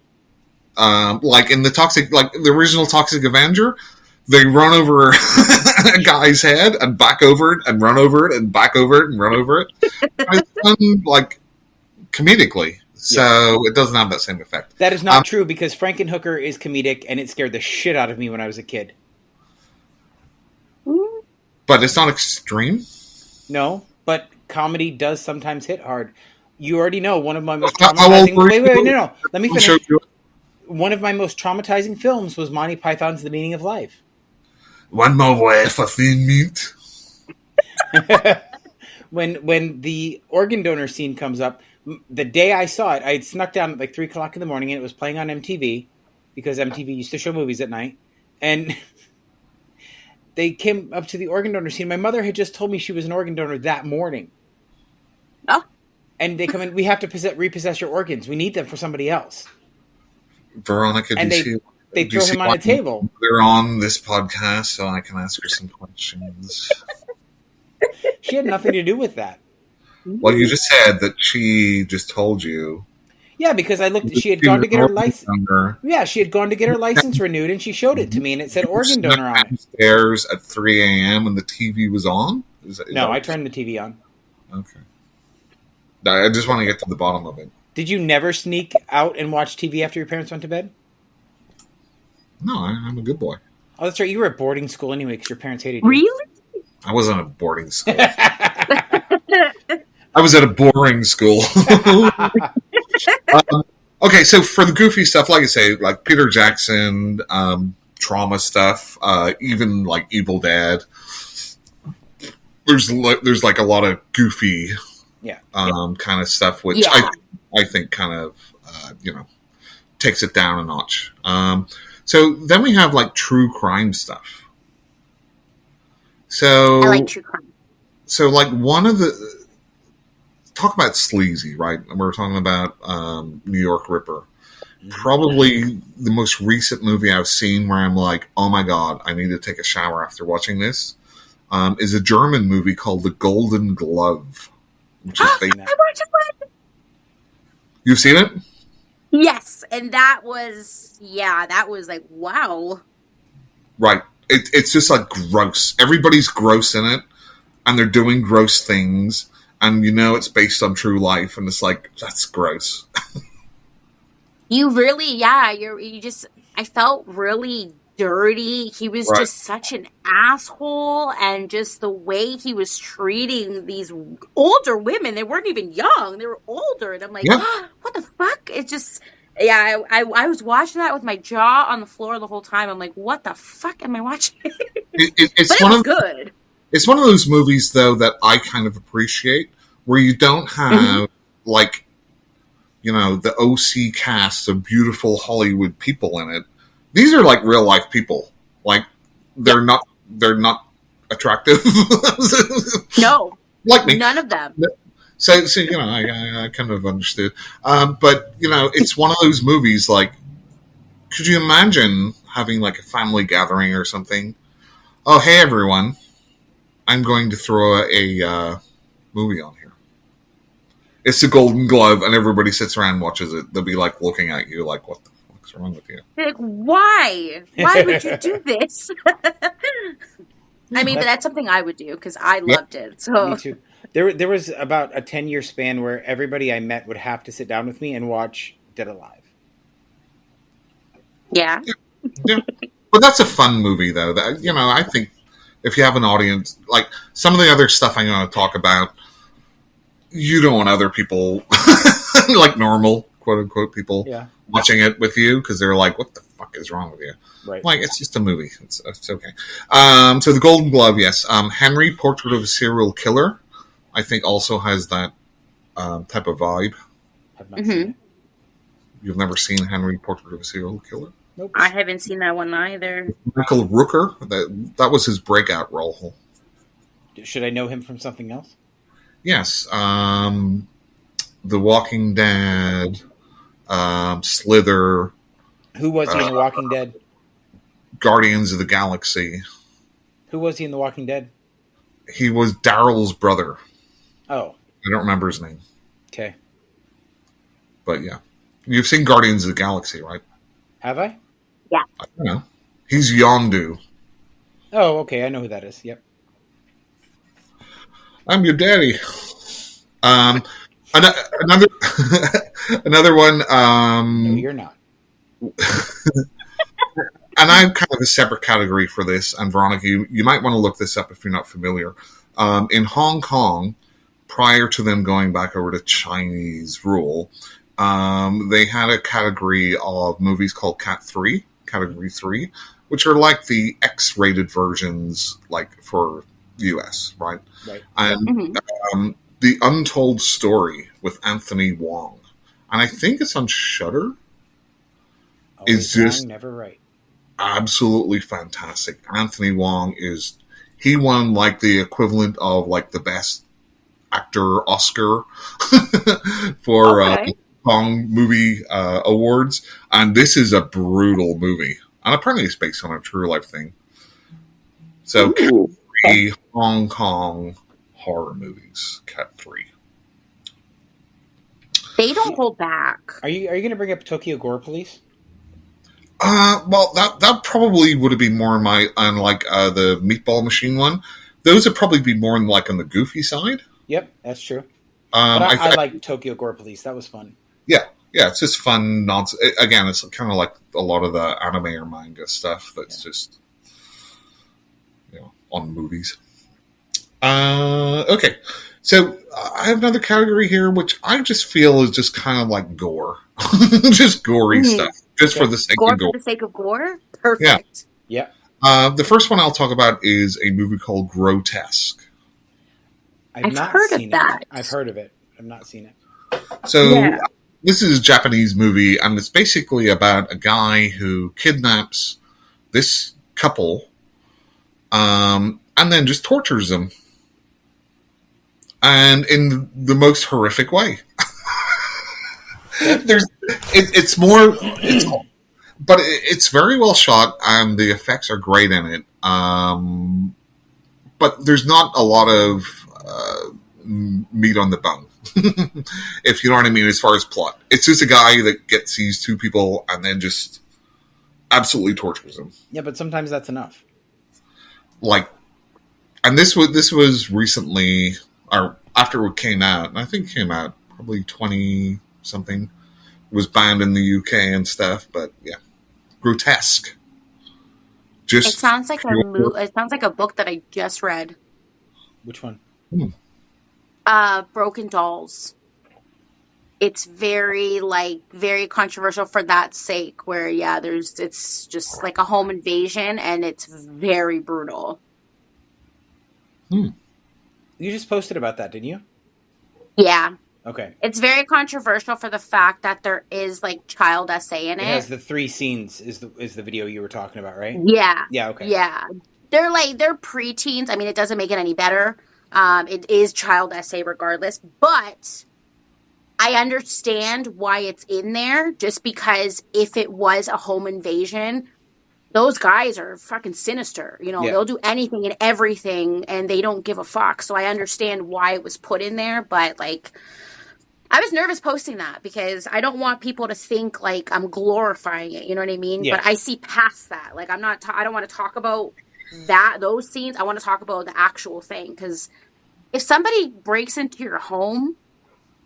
Like in the original Toxic Avenger, they run over a guy's head and back over it and run over it and back over it and run over it. It's done like comedically, so it doesn't have that same effect. That is not true because Frankenhooker is comedic and it scared the shit out of me when I was a kid. But it's not extreme. No, but comedy does sometimes hit hard. You already know one of my most How old traumatizing. were you? Wait, no. Let me I'll finish. show you. One of my most traumatizing films was Monty Python's The Meaning of Life. One more way for thin meat. When the organ donor scene comes up, the day I saw it, I had snuck down at like 3 o'clock in the morning and it was playing on MTV because MTV used to show movies at night. And they came up to the organ donor scene. My mother had just told me she was an organ donor that morning. Oh. And they come in, we have to repossess your organs. We need them for somebody else. Veronica, And they throw him on a table. They're on this podcast, so I can ask her some questions. She had nothing to do with that. Well, you just said that she just told you. Yeah, because I looked. She had gone to get her license. Yeah, she had gone to get her license renewed, and she showed it to me, and it said organ donor on it. Downstairs at 3 a.m. and the TV was on. No, I turned the TV on. Okay. I just want to get to the bottom of it. Did you never sneak out and watch TV after your parents went to bed? No, I'm a good boy. Oh, that's right. You were at boarding school anyway because your parents hated you. Really? I wasn't at boarding school. I was at a boring school. Okay, so for the goofy stuff, like I say, like Peter Jackson, trauma stuff, even like Evil Dead. There's like a lot of goofy, kind of stuff, which I think kind of takes it down a notch. So then we have like true crime stuff. So I like true crime. So like one of the talk about sleazy, right? And we're talking about New York Ripper. Probably the most recent movie I've seen where I'm like, oh my god, I need to take a shower after watching this. Is a German movie called The Golden Glove. Which is I watched it. You've seen it? Yes, and that was like, wow. Right. It's just like gross. Everybody's gross in it, and they're doing gross things, and it's based on true life, and it's like, that's gross. You really, I felt really dirty. He was just such an asshole, and just the way he was treating these older women. They weren't even young. They were older. And I'm like, what the fuck? It's just, I was watching that with my jaw on the floor the whole time. I'm like, what the fuck am I watching? It's good. It's one of those movies, though, that I kind of appreciate, where you don't have, like, the OC cast of beautiful Hollywood people in it. These are like real life people. Like they're not attractive. No, like me. None of them. So I kind of understood. But it's one of those movies. Like, could you imagine having like a family gathering or something? Oh, hey everyone, I'm going to throw a movie on here. It's The Golden Glove, and everybody sits around and watches it. They'll be like looking at you like, what the fuck's wrong with you? Like, why? Why would you do this? I mean, but That- that's something I would do because I Yeah. loved it. So Me too. There was about a 10-year span where everybody I met would have to sit down with me and watch Dead Alive. yeah. Yeah. But that's a fun movie, though. That, you know, I think if you have an audience, like some of the other stuff I'm going to talk about, you don't want other people, like normal, quote unquote, people Yeah. watching it with you because they're like, what the fuck is wrong with you? Right. Like, it's just a movie. It's okay. So the Golden Glove, yes. Henry, Portrait of a Serial Killer, I think also has that type of vibe. Have not seen it. You've never seen Henry, Portrait of a Serial Killer? Nope. I haven't seen that one either. Michael Rooker, that was his breakout role. Should I know him from something else? Yes. The Walking Dead, Slither, Who was he in The Walking Dead? Guardians of the Galaxy. Who was he in The Walking Dead? He was Daryl's brother. Oh, I don't remember his name. okay. But yeah. You've seen Guardians of the Galaxy, right? Have I? I don't know. He's Yondu. Oh, okay. I know who that is. Yep. I'm your daddy. Another another one. No, you're not. And I'm kind of a separate category for this. And Veronica, you might want to look this up if you're not familiar. In Hong Kong, prior to them going back over to Chinese rule, they had a category of movies called Category 3, which are like the X-rated versions, like for US, right? Right. And The Untold Story with Anthony Wong, and I think it's on Shudder. Always Is just wrong, never right. absolutely fantastic. Anthony Wong he won like the equivalent of like the best actor Oscar for Hong movie awards, and this is a brutal movie, and apparently it's based on a true life thing. So, Cat 3 Hong Kong horror movies, Cat 3. They don't hold back. Are you going to bring up Tokyo Gore Police? Well, that probably would have been more on like the Meatball Machine one. Those would probably be more on like on the goofy side. Yep, that's true. But I like Tokyo Gore Police. That was fun. Yeah, it's just fun nonsense. Again, it's kind of like a lot of the anime or manga stuff that's just on movies. Okay, so I have another category here, which I just feel is just kind of like gore, just gory stuff, just for the sake Gore of gore. for the sake of gore? Perfect. Yeah. The first one I'll talk about is a movie called Grotesque. I've not heard seen of that. it. I've heard of it. I've not seen it. So this is a Japanese movie, and it's basically about a guy who kidnaps this couple, and then just tortures them, and in the most horrific way. But it's very well shot, and the effects are great in it. But there's not a lot of meat on the bone, if you know what I mean, as far as plot. It's just a guy that gets these two people and then just absolutely tortures them. Yeah, but sometimes that's enough. Like, and this was recently, or after it came out, and I think it came out probably 20 something, was banned in the UK and stuff, but yeah. Grotesque. It sounds like it sounds like a book that I just read. Which one? Broken Dolls. It's very controversial for that sake, where it's just like a home invasion and it's very brutal. You just posted about that, didn't you? Yeah. Okay. It's very controversial for the fact that there is like child essay in it. It has the 3 scenes is the video you were talking about, right? Yeah. Yeah, okay. Yeah. They're preteens. I mean, it doesn't make it any better. It is child essay regardless, but I understand why it's in there, just because if it was a home invasion, those guys are fucking sinister. They'll do anything and everything and they don't give a fuck. So I understand why it was put in there, but like, I was nervous posting that because I don't want people to think like I'm glorifying it. You know what I mean? Yeah. But I see past that. Like I don't want to talk about those scenes, I want to talk about the actual thing, because if somebody breaks into your home,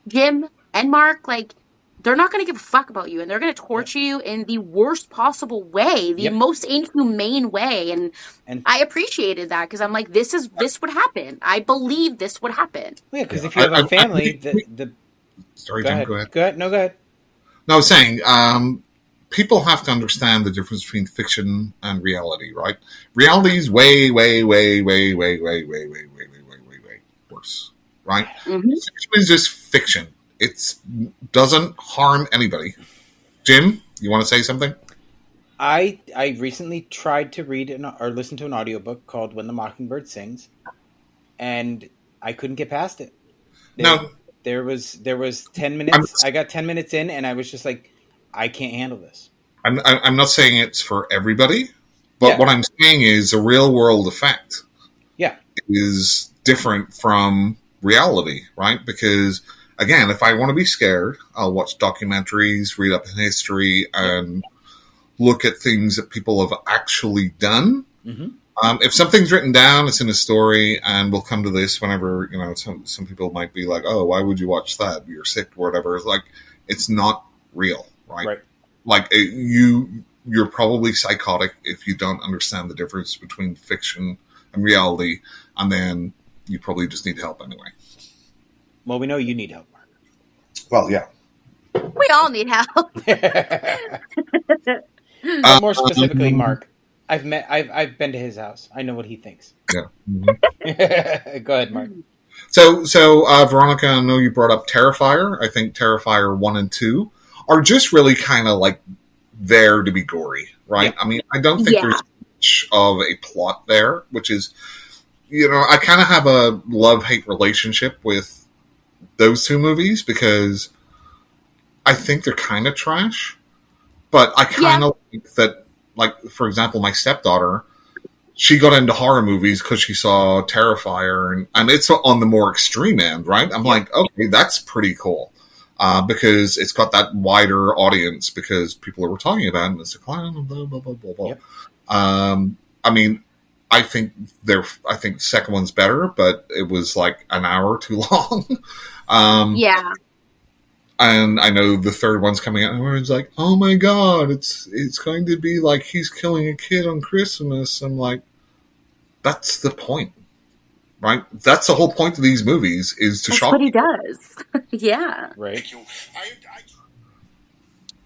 Jim and Mark, like, they're not going to give a fuck about you, and they're going to torture you in the worst possible way, the most inhumane way. And I appreciated that, because I'm like, this would happen. I believe this would happen. Yeah, because if you have a family, sorry, go Jim, ahead. go ahead. Go ahead. No, go ahead. No, I was saying, people have to understand the difference between fiction and reality, right? Reality is way, way, way, way, way, way, way, way, way, way, way, way, way worse, right? Mm-hmm. Fiction is just fiction. It doesn't harm anybody. Jim, you want to say something? I recently tried to read or listen to an audiobook called When the Mockingbird Sings, and I couldn't get past it. There was 10 minutes. I got 10 minutes in, and I was just like, I can't handle this. I'm not saying it's for everybody, but what I'm saying is a real world effect is different from reality, right? Because, again, if I want to be scared, I'll watch documentaries, read up in history, and look at things that people have actually done. Mm-hmm. If something's written down, it's in a story, and we'll come to this whenever, some people might be like, oh, why would you watch that? You're sick or whatever. It's like, it's not real, right? Like, you're probably psychotic if you don't understand the difference between fiction and reality, and then you probably just need help anyway. Well, we know you need help, Mark. Well, yeah. We all need help. But more specifically, Mark, I've been to his house. I know what he thinks. Yeah. Mm-hmm. Go ahead, Mark. So Veronica, I know you brought up Terrifier. I think Terrifier 1 and 2 are just really kind of like there to be gory, right? Yeah. I mean, I don't think there's much of a plot there, which is, I kind of have a love-hate relationship with those two movies because I think they're kind of trash, but I kind of think that, like, for example, my stepdaughter, she got into horror movies because she saw Terrifier, and it's on the more extreme end, right? I'm like, okay, that's pretty cool. Because it's got that wider audience because people were talking about it, and it's a clown, blah, blah, blah, blah, blah. Yep. I mean, I think the second one's better, but it was like an hour too long. And I know the third one's coming out, and everyone's like, oh my god, it's going to be like he's killing a kid on Christmas. I'm like, that's the point. Right? That's the whole point of these movies, is to shock people. That's what he does. Yeah. Right.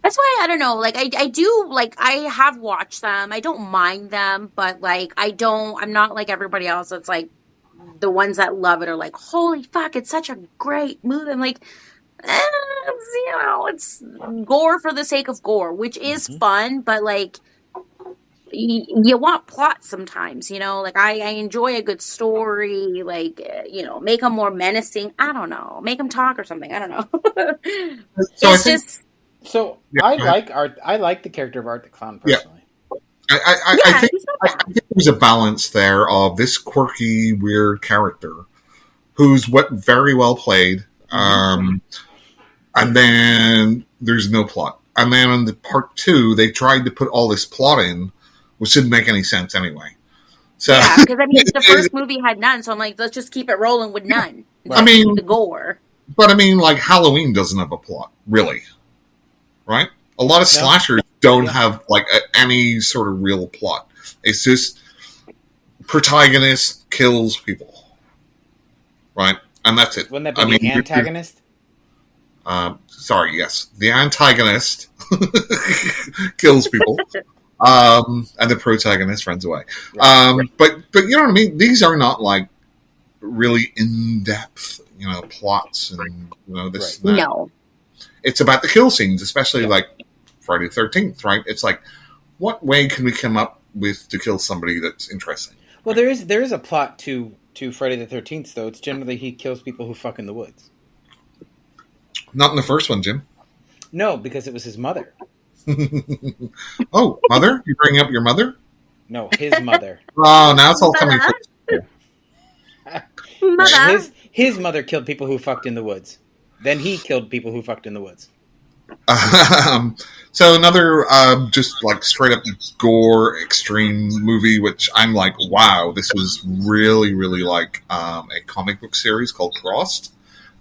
That's why, I don't know, like, I do, like, I have watched them. I don't mind them, but, like, I'm not like everybody else that's, like, the ones that love it are like, holy fuck, it's such a great movie. I'm like, it's gore for the sake of gore, which is fun, but, like, you want plot sometimes, like I enjoy a good story, like, make them more menacing. I don't know, make them talk or something. I don't know. I like the character of Art the Clown personally. I think there's a balance there of this quirky, weird character who's very well played, and then there's no plot. And then in the part 2, they tried to put all this plot in, which didn't make any sense anyway. So, yeah, because I mean, the first movie had none, so I'm like, let's just keep it rolling with none. I mean, the gore. But I mean, like, Halloween doesn't have a plot, really, right? A lot of slashers don't have like any sort of real plot. It's just protagonist kills people, right? And that's it. Wouldn't that be the antagonist? Sorry, yes, the antagonist kills people. And the protagonist runs away. Right. But you know what I mean? These are not like really in-depth, plots and this. Right. No. It's about the kill scenes, especially like Friday the 13th, right? It's like, what way can we come up with to kill somebody that's interesting? Well, there is a plot to Friday the 13th, though. It's generally he kills people who fuck in the woods. Not in the first one, Jim. No, because it was his mother. Oh, mother? You bring up your mother? No, his mother. Oh, now it's all coming. Mother. His mother killed people who fucked in the woods. Then he killed people who fucked in the woods. So another just like straight up gore extreme movie, which I'm like, wow, this was really, really like a comic book series called Crossed.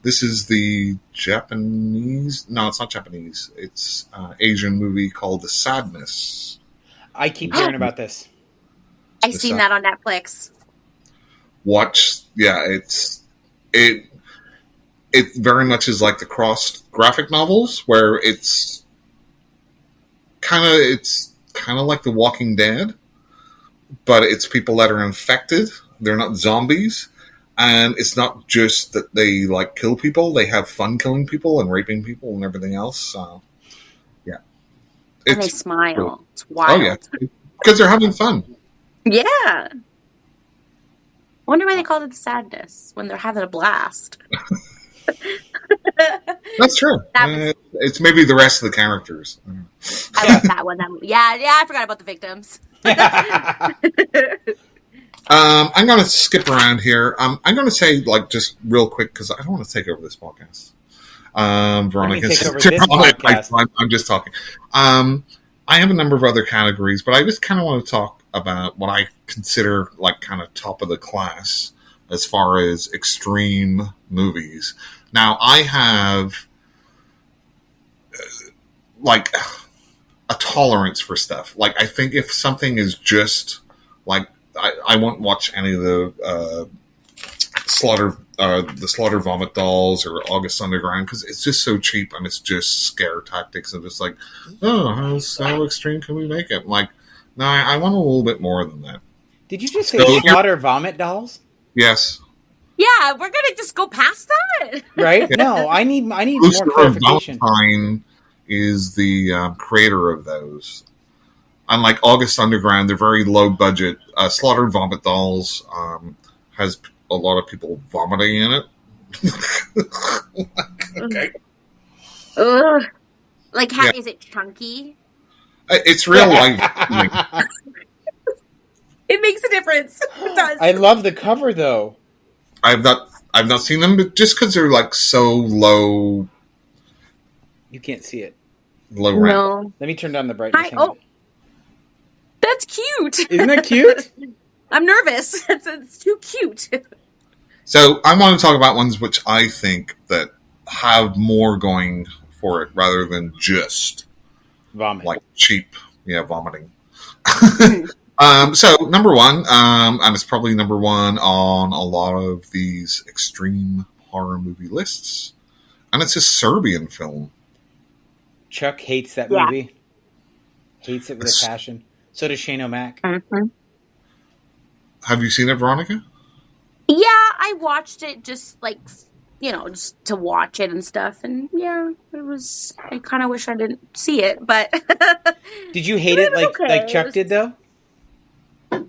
This is the Japanese. No, it's not Japanese. It's Asian movie called The Sadness. I keep hearing about this. I've seen that on Netflix. Yeah, it very much is like the Crossed graphic novels, where it's kind of like The Walking Dead, but it's people that are infected. They're not zombies. And it's not just that they like kill people; they have fun killing people and raping people and everything else. So, yeah, And they smile. Cool. It's wild. Oh yeah, because they're having fun. Yeah. I wonder why they called it the Sadness when they're having a blast. That's true. It's maybe the rest of the characters. I like that one. Yeah, I forgot about the victims. I'm going to skip around here. I'm going to say, like, just real quick, because I don't want to take over this podcast. Veronica, take over this podcast. I'm just talking. I have a number of other categories, but I just kind of want to talk about what I consider, like, kind of top of the class as far as extreme movies. Now, I have, like, a tolerance for stuff. Like, I think if something is just, like, I won't watch any of the Slaughter Vomit Dolls or August Underground because it's just so cheap and it's just scare tactics and just like, oh, how extreme can we make it? Like, no, I want a little bit more than that. Did you just say Slaughter Vomit Dolls? Yes. Yeah, we're gonna just go past that, right? No, I need more clarification. Valentine is the creator of those. Unlike August Underground, they're very low budget. Slaughtered Vomit Dolls has a lot of people vomiting in it. Okay. Ugh. Like, how is it chunky? It's real life. It makes a difference. It does. I love the cover though. I've not seen them, but just because they're like so low, you can't see it. Low rent. No. Let me turn down the brightness. Oh. That's cute. Isn't that cute? I'm nervous. It's too cute. So I want to talk about ones which I think that have more going for it rather than just vomit, like cheap, vomiting. So number one, and it's probably number one on a lot of these extreme horror movie lists, and it's a Serbian film. Chuck hates that movie. Hates it with a passion. So does Shane O'Mac. Mm-hmm. Have you seen it, Veronica? Yeah, I watched it just like, just to watch it and stuff. And yeah, I kind of wish I didn't see it, but. Did you hate it like Chuck did though?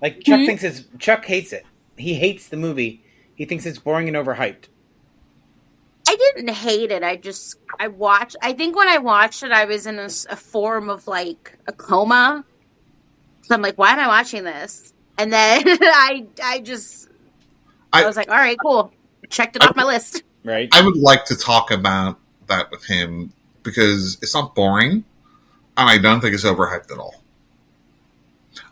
Like Chuck hates it. He hates the movie. He thinks it's boring and overhyped. I didn't hate it. I think when I watched it, I was in a form of like a coma. So I'm like, why am I watching this? And then I was like, all right, cool. Checked it off my list. Right. I would like to talk about that with him because it's not boring, and I don't think it's overhyped at all.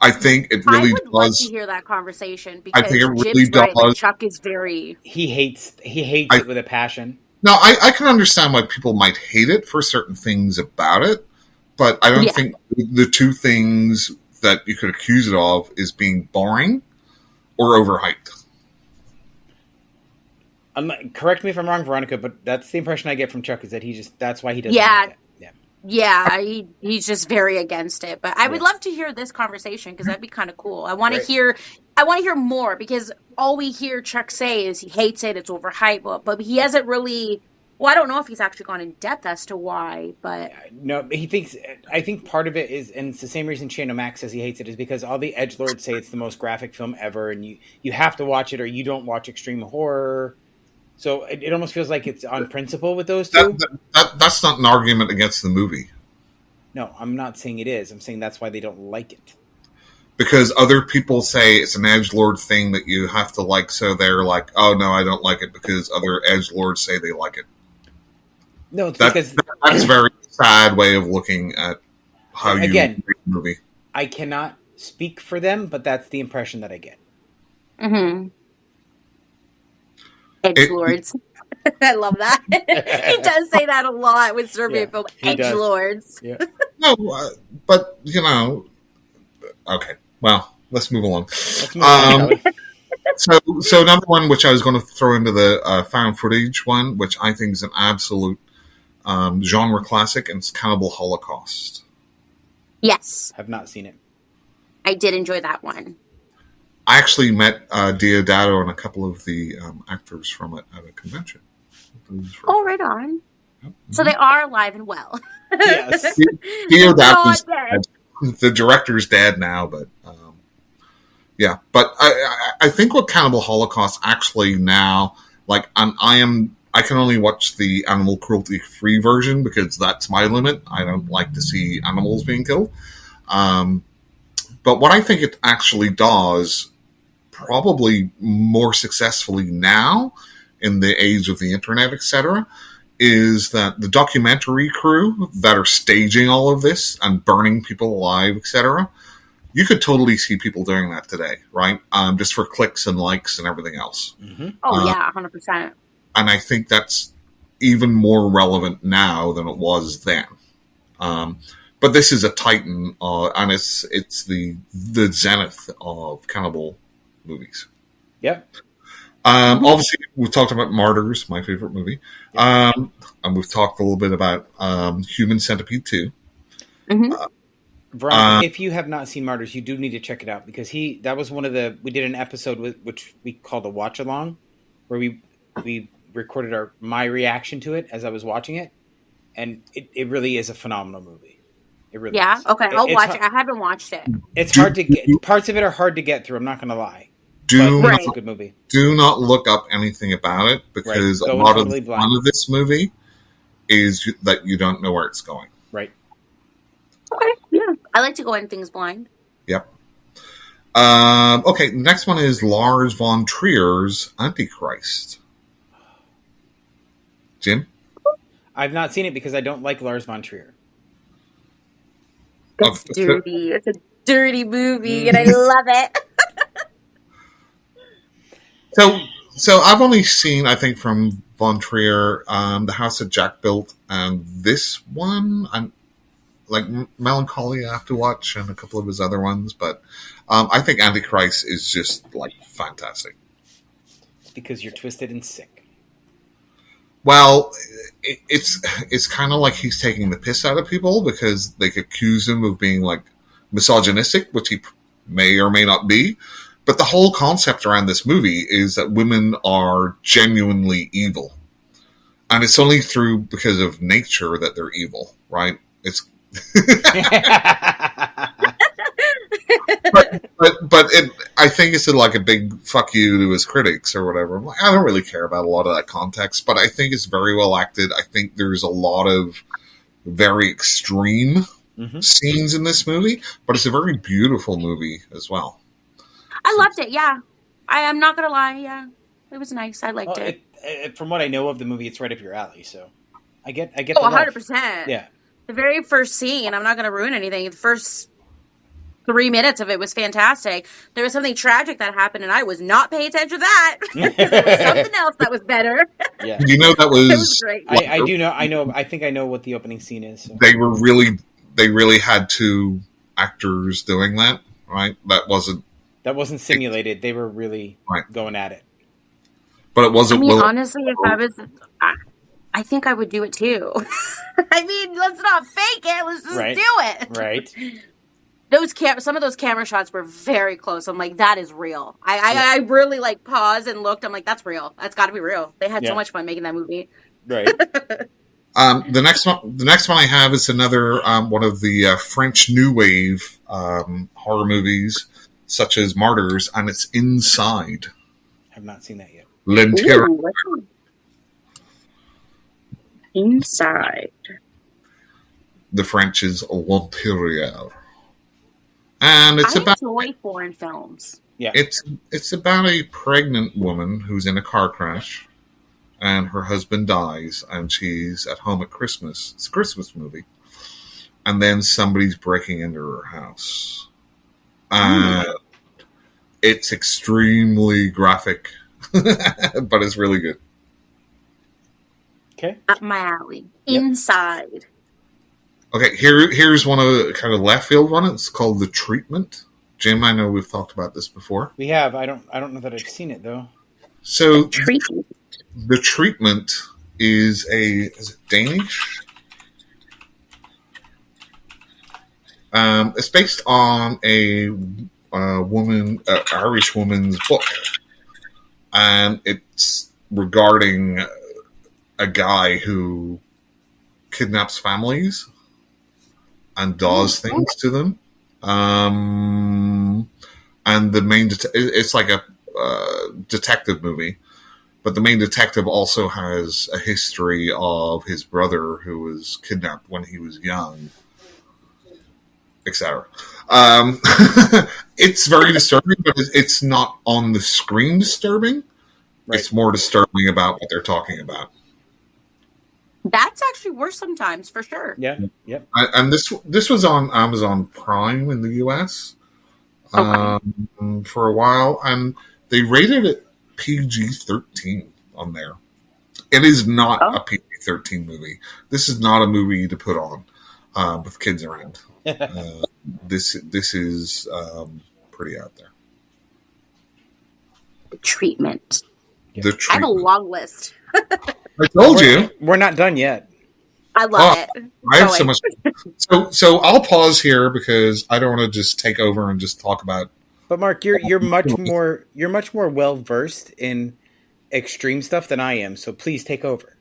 I think it really does. I would like to hear that conversation because I think it really does. Right, like Chuck is very. He hates it with a passion. No, I can understand why people might hate it for certain things about it, but I don't think the two things that you could accuse it of is being boring or overhyped. Correct me if I'm wrong, Veronica, but that's the impression I get from Chuck is that that's why he doesn't like it. Yeah, he's just very against it. But I would love to hear this conversation because that'd be kind of cool. I want to hear more because all we hear Chuck say is he hates it, it's overhyped, but he hasn't really. Well, I don't know if he's actually gone in depth as to why, but no, he thinks. I think part of it is, and it's the same reason Shane O'Mac says he hates it, is because all the edgelords say it's the most graphic film ever, and you have to watch it or you don't watch extreme horror. So it almost feels like it's on principle with those two. That's not an argument against the movie. No, I'm not saying it is. I'm saying that's why they don't like it. Because other people say it's an edgelord thing that you have to like, so they're like, oh no, I don't like it because other edgelords say they like it. No, it's because that's very sad way of looking at how you Again, make a movie. I cannot speak for them, but that's the impression that I get. Mm-hmm. Edgelords. I love that. He does say that a lot with Serbian film. he does. Edgelords. Yeah. No, but okay. Well, let's move along. Let's move on, Kelly. So number one, which I was going to throw into the found footage one, which I think is an absolute genre classic, and it's Cannibal Holocaust. Yes. Have not seen it. I did enjoy that one. I actually met Diodato and a couple of the actors from it at a convention. Oh, right on. Yep. So they are alive and well. Yes. Diodato's dead. The director's dead now, but yeah. But I think with Cannibal Holocaust actually now, like I can only watch the animal cruelty free version because that's my limit. I don't like to see animals being killed. But what I think it actually does, probably more successfully now in the age of the internet, etc., is that the documentary crew that are staging all of this and burning people alive, etc., you could totally see people doing that today, right? Just for clicks and likes and everything else. Mm-hmm. Oh, yeah, 100%. And I think that's even more relevant now than it was then. But this is a titan, and it's the zenith of cannibal movies. Yep. Obviously, we've talked about Martyrs, my favorite movie. And we've talked a little bit about Human Centipede 2. Mm-hmm. Veronica, if you have not seen Martyrs, you do need to check it out because that was one of we did an episode which we called a watch along, where we recorded my reaction to it as I was watching it, and it really is a phenomenal movie. It really is. Okay, I'll watch it. I haven't watched it. It's hard to get. Parts of it are hard to get through. I'm not going to lie. It's a good movie. Do not look up anything about it because a lot of the fun of this movie is that you don't know where it's going. Right. Okay. Yeah, I like to go in things blind. Yep. Okay, next one is Lars von Trier's Antichrist. Jim? I've not seen it because I don't like Lars von Trier. It's dirty. It's a dirty movie, and I love it. So I've only seen, I think, from Von Trier, The House that Jack Built, and this one. I'm like Melancholy I have to watch, and a couple of his other ones, but I think Antichrist is just like fantastic. Because you're twisted and sick. Well, it's kind of like he's taking the piss out of people because they accuse him of being like misogynistic, which he may or may not be. But the whole concept around this movie is that women are genuinely evil. And it's only because of nature that they're evil, right? It's but I think it's like a big fuck you to his critics or whatever. I'm like, I don't really care about a lot of that context, but I think it's very well acted. I think there's a lot of very extreme scenes in this movie, but it's a very beautiful movie as well. I loved it, yeah. I am not going to lie, yeah. It was nice. I liked it. From what I know of the movie, it's right up your alley, so I get the 100%. Yeah. The very first scene, I'm not going to ruin anything, the first 3 minutes of it was fantastic. There was something tragic that happened, and I was not paying attention to that. There was something else that was better. Yeah. You know that was... It was great. I do know. I think I know what the opening scene is. So. They really had two actors doing that, right? That wasn't simulated. They were really going at it. But it wasn't. I mean, honestly, if I was, I think I would do it too. I mean, let's not fake it. Let's just do it. Right. Some of those camera shots were very close. I'm like, that is real. I really like paused and looked. I'm like, that's real. That's got to be real. They had so much fun making that movie. Right. The next one I have is another one of the French New Wave horror movies, such as Martyrs, and it's Inside. I have not seen that yet. L'Intérieur. Inside. The French is L'Intérieur. And it's I enjoy foreign films. Yeah. It's about a pregnant woman who's in a car crash, and her husband dies, and she's at home at Christmas. It's a Christmas movie. And then somebody's breaking into her house. And it's extremely graphic, but it's really good. Okay. Up my alley. Yep. Inside. Okay, here's one of the kind of left field one. It's called The Treatment. Jim, I know we've talked about this before. We have. I don't know that I've seen it though. So Treatment. The Treatment is it Danish? It's based on a Irish woman's book, and it's regarding a guy who kidnaps families and does things to them. And the main it's like a detective movie, but the main detective also has a history of his brother who was kidnapped when he was young, etc. It's very disturbing, but it's not on the screen disturbing. Right. It's more disturbing about what they're talking about. That's actually worse sometimes, for sure. Yeah. Yep. And this was on Amazon Prime in the US for a while, and they rated it PG-13 on there. It is not a PG-13 movie. This is not a movie to put on with kids around. This is pretty out there. Treatment. Yeah. The Treatment. I have a long list. I told you. We're not done yet. I love it. I have so much. So I'll pause here because I don't want to just take over and just talk about. But Mark, you're much more well versed in extreme stuff than I am. So please take over.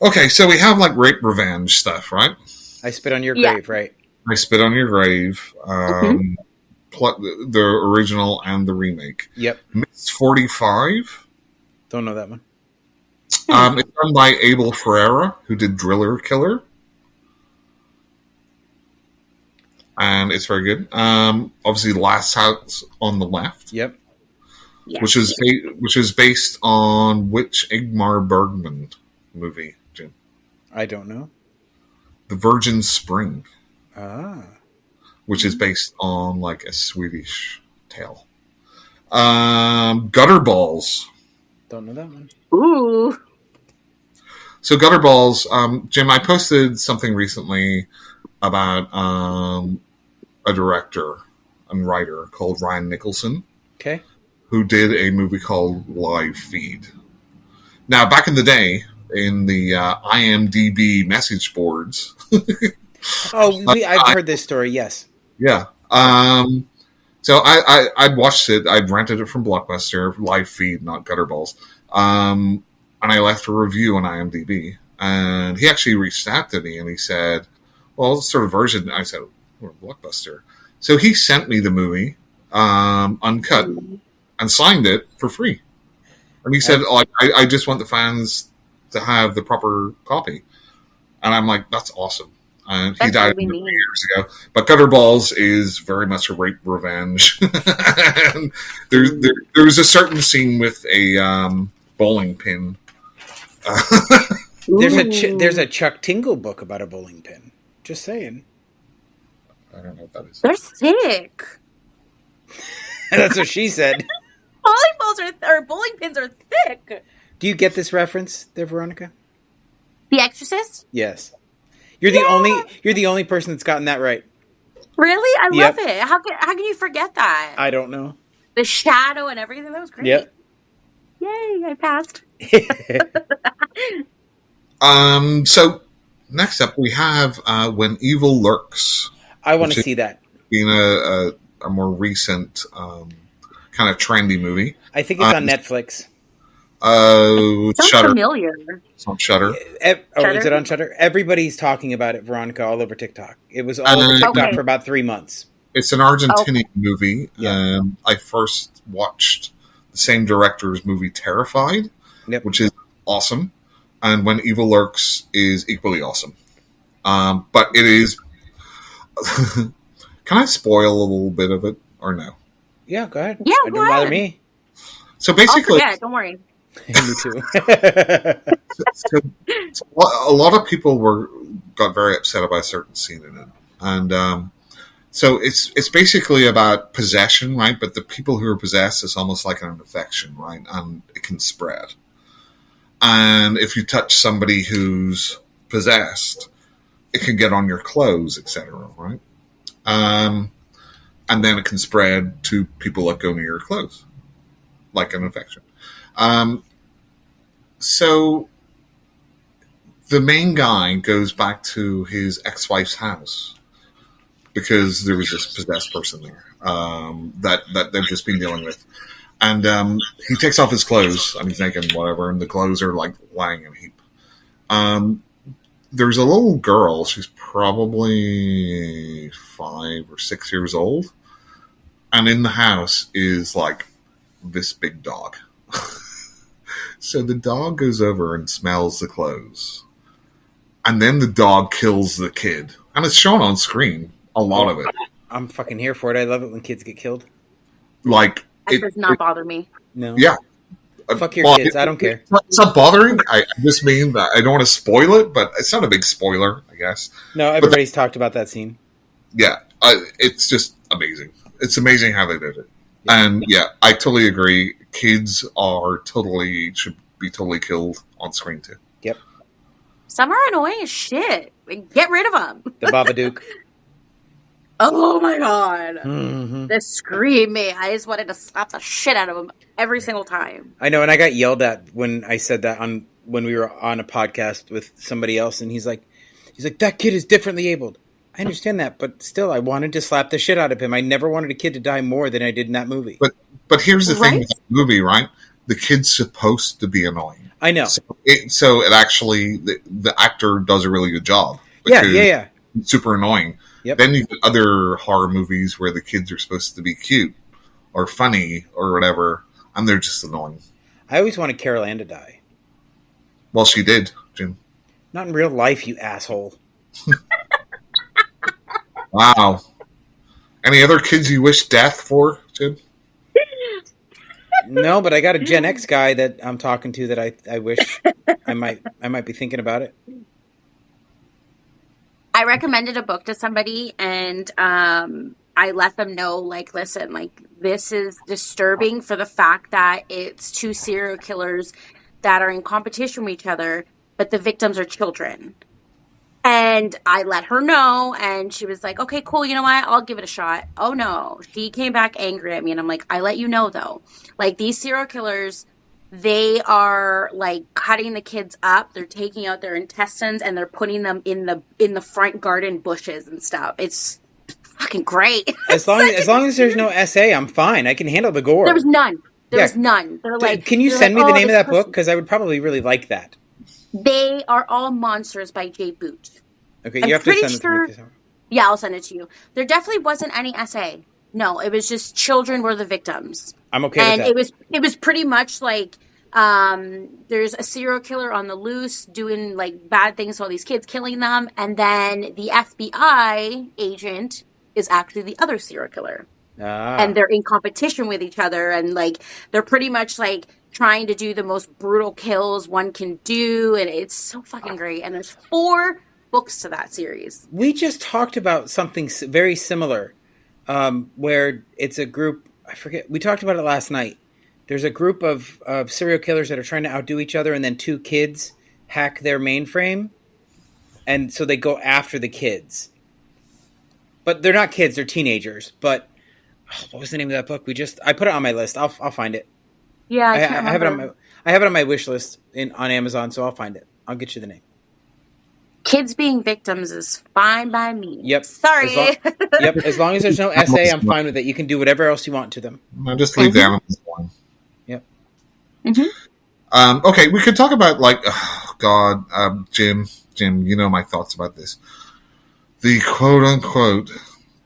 Okay, so we have like rape revenge stuff, right? I spit on your grave, right? I spit on your grave. The original and the remake. Yep. Miss 45. Don't know that one. It's done by Abel Ferreira, who did Driller Killer. And it's very good. Obviously, Last House on the Left. Yep. Yes. Which is based on which Ingmar Bergman movie, Jim? I don't know. The Virgin Spring. Ah. Which is based on like a Swedish tale. Gutter Balls. Don't know that one. Ooh. So Gutter Balls, Jim, I posted something recently about a director and writer called Ryan Nicholson. Okay. Who did a movie called Live Feed. Now, back in the day, in the IMDb message boards. I've heard this story, yes. Yeah. So I'd watched it. I'd rented it from Blockbuster, Live Feed, not Gutter Balls. And I left a review on IMDb. And he actually reached out to me and he said, well, what sort of version? I said, we're Blockbuster. So he sent me the movie, uncut, and signed it for free. And he said, I just want the fans to have the proper copy. And I'm like, that's awesome. And he died a few years ago. But Gutter Balls is very much a rape revenge. And there's a certain scene with a bowling pin. There's a Chuck Tingle book about a bowling pin. Just saying. I don't know what that is. They're thick. That's what she said. Bowling pins are thick. Do you get this reference there, Veronica? The Exorcist? Yes. You're the only person that's gotten that right. Really? I love it. How can you forget that? I don't know. The shadow and everything. That was great. Yep. Yay, I passed. So next up we have When Evil Lurks. I want to see that. Being a more recent kind of trendy movie. I think it's on Netflix. Sounds Shudder. familiar. It's on Shudder. Is it on Shudder? Everybody's talking about it, Veronica, all over TikTok. It was all over TikTok for about 3 months. It's an Argentinian movie. Yeah. I first watched the same director's movie Terrified, which is awesome. And When Evil Lurks is equally awesome. But it is... Can I spoil a little bit of it or no? Yeah, go ahead. Yeah, Don't bother me. So basically... Yeah, don't worry. Me too. So, a lot of people got very upset about a certain scene in it, and so it's basically about possession, right? But the people who are possessed is almost like an infection, right? And it can spread. And if you touch somebody who's possessed, it can get on your clothes, etc., right? And then it can spread to people that go near your clothes, like an infection. So the main guy goes back to his ex-wife's house because there was this possessed person there that they've just been dealing with. And he takes off his clothes, and he's naked and whatever, and the clothes are like lying in a heap. There's a little girl, she's probably 5 or 6 years old, and in the house is like this big dog. So the dog goes over and smells the clothes. And then the dog kills the kid. And it's shown on screen, a lot of it. I'm fucking here for it. I love it when kids get killed. Like, That does not bother me. No. Yeah. Fuck your kids. I don't care. It's not bothering. I just mean that I don't want to spoil it, but it's not a big spoiler, I guess. No, everybody's talked about that scene. Yeah. It's just amazing. It's amazing how they did it. Yeah. And yeah, I totally agree. Kids should be totally killed on screen too. Yep. Some are annoying as shit. Get rid of them. The Babadook. Oh my god. Mm-hmm. The scream me. I just wanted to slap the shit out of them every single time. I know, and I got yelled at when I said that when we were on a podcast with somebody else, and he's like, that kid is differently abled. I understand that, but still, I wanted to slap the shit out of him. I never wanted a kid to die more than I did in that movie. But here's the thing with the movie, right? The kid's supposed to be annoying. I know. So it actually, the actor does a really good job. Yeah. It's super annoying. Yep. Then you get other horror movies where the kids are supposed to be cute or funny or whatever, and they're just annoying. I always wanted Carol Ann to die. Well, she did, Jim. Not in real life, you asshole. Wow. Any other kids you wish death for, Jim? No, but I got a Gen X guy that I'm talking to that I wish I might be thinking about it. I recommended a book to somebody, and I let them know, like, listen, like, this is disturbing for the fact that it's two serial killers that are in competition with each other, but the victims are children. And I let her know, and she was like, okay, cool, you know what? I'll give it a shot. Oh, no. She came back angry at me, and I'm like, I let you know, though. Like, these serial killers, they are, like, cutting the kids up. They're taking out their intestines, and they're putting them in the front garden bushes and stuff. It's fucking great. As long as there's no SA, I'm fine. I can handle the gore. There was none. There was none. They're like, can you send me the name of that book? Because I would probably really like that. They Are All Monsters by Jay Boot. Okay, you have to send it to me. Yeah, I'll send it to you. There definitely wasn't any SA. No, it was just children were the victims. I'm okay with that. And it was pretty much like there's a serial killer on the loose doing like bad things to all these kids, killing them, and then the FBI agent is actually the other serial killer. And they're in competition with each other, and like they're pretty much like trying to do the most brutal kills one can do, and it's so fucking great. And there's 4 books to that series. We just talked about something very similar, where it's a group. I forget. We talked about it last night. There's a group of serial killers that are trying to outdo each other, and then 2 kids hack their mainframe, and so they go after the kids. But they're not kids; they're teenagers. But what was the name of that book? I put it on my list. I'll find it. Yeah, I have it on my wish list on Amazon, so I'll find it. I'll get you the name. Kids being victims is fine by me. Yep. Sorry. As long as there's no SA, I'm fine with it. You can do whatever else you want to them. No, just leave the animals alone. Yep. Mm-hmm. Okay, we could talk about Jim, you know my thoughts about this. The quote-unquote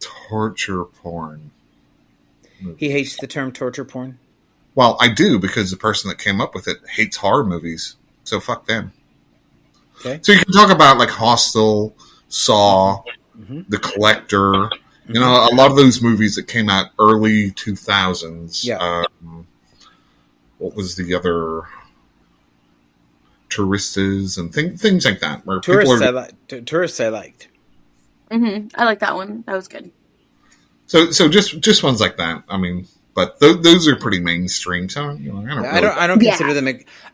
torture porn. He hates the term torture porn? Well, I do, because the person that came up with it hates horror movies. So fuck them. Okay. So you can talk about like Hostel, Saw, The Collector. Mm-hmm. You know, a lot of those movies that came out early 2000s. Yeah. What was the other Touristas and things like that, where Tourists, people are. Tourists, I liked. I like that one. That was good. So just ones like that. I mean, but those are pretty mainstream. So I don't consider them.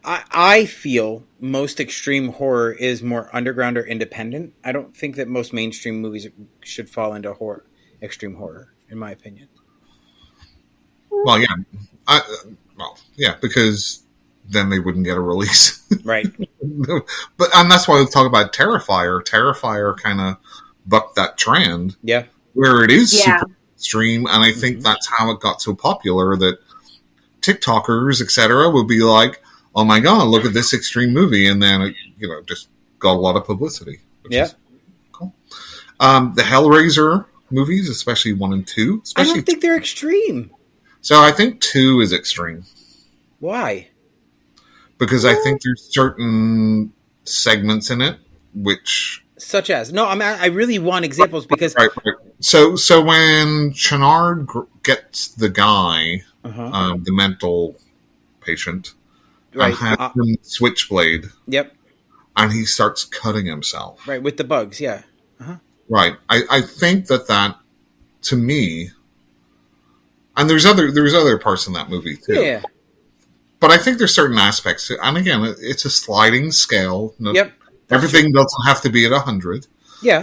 I feel most extreme horror is more underground or independent. I don't think that most mainstream movies should fall into extreme horror, in my opinion. Well, yeah, because then they wouldn't get a release, right? But that's why we talk about Terrifier. Terrifier kind of bucked that trend, where it is super extreme, and I think that's how it got so popular that TikTokers, etc., would be like, "Oh my god, look at this extreme movie," and then it, just got a lot of publicity. Which is cool. The Hellraiser movies, especially 1 and 2, I don't think they're extreme. So I think 2 is extreme. Why? Because I think there's certain segments in it which, such as, no, I really want examples because right. So when Chenard gets the guy, the mental patient, and has him switchblade, and he starts cutting himself, right, with the bugs, right. I think that to me, and there's other parts in that movie too, but I think there's certain aspects, and again, it's a sliding scale. Everything doesn't have to be at 100.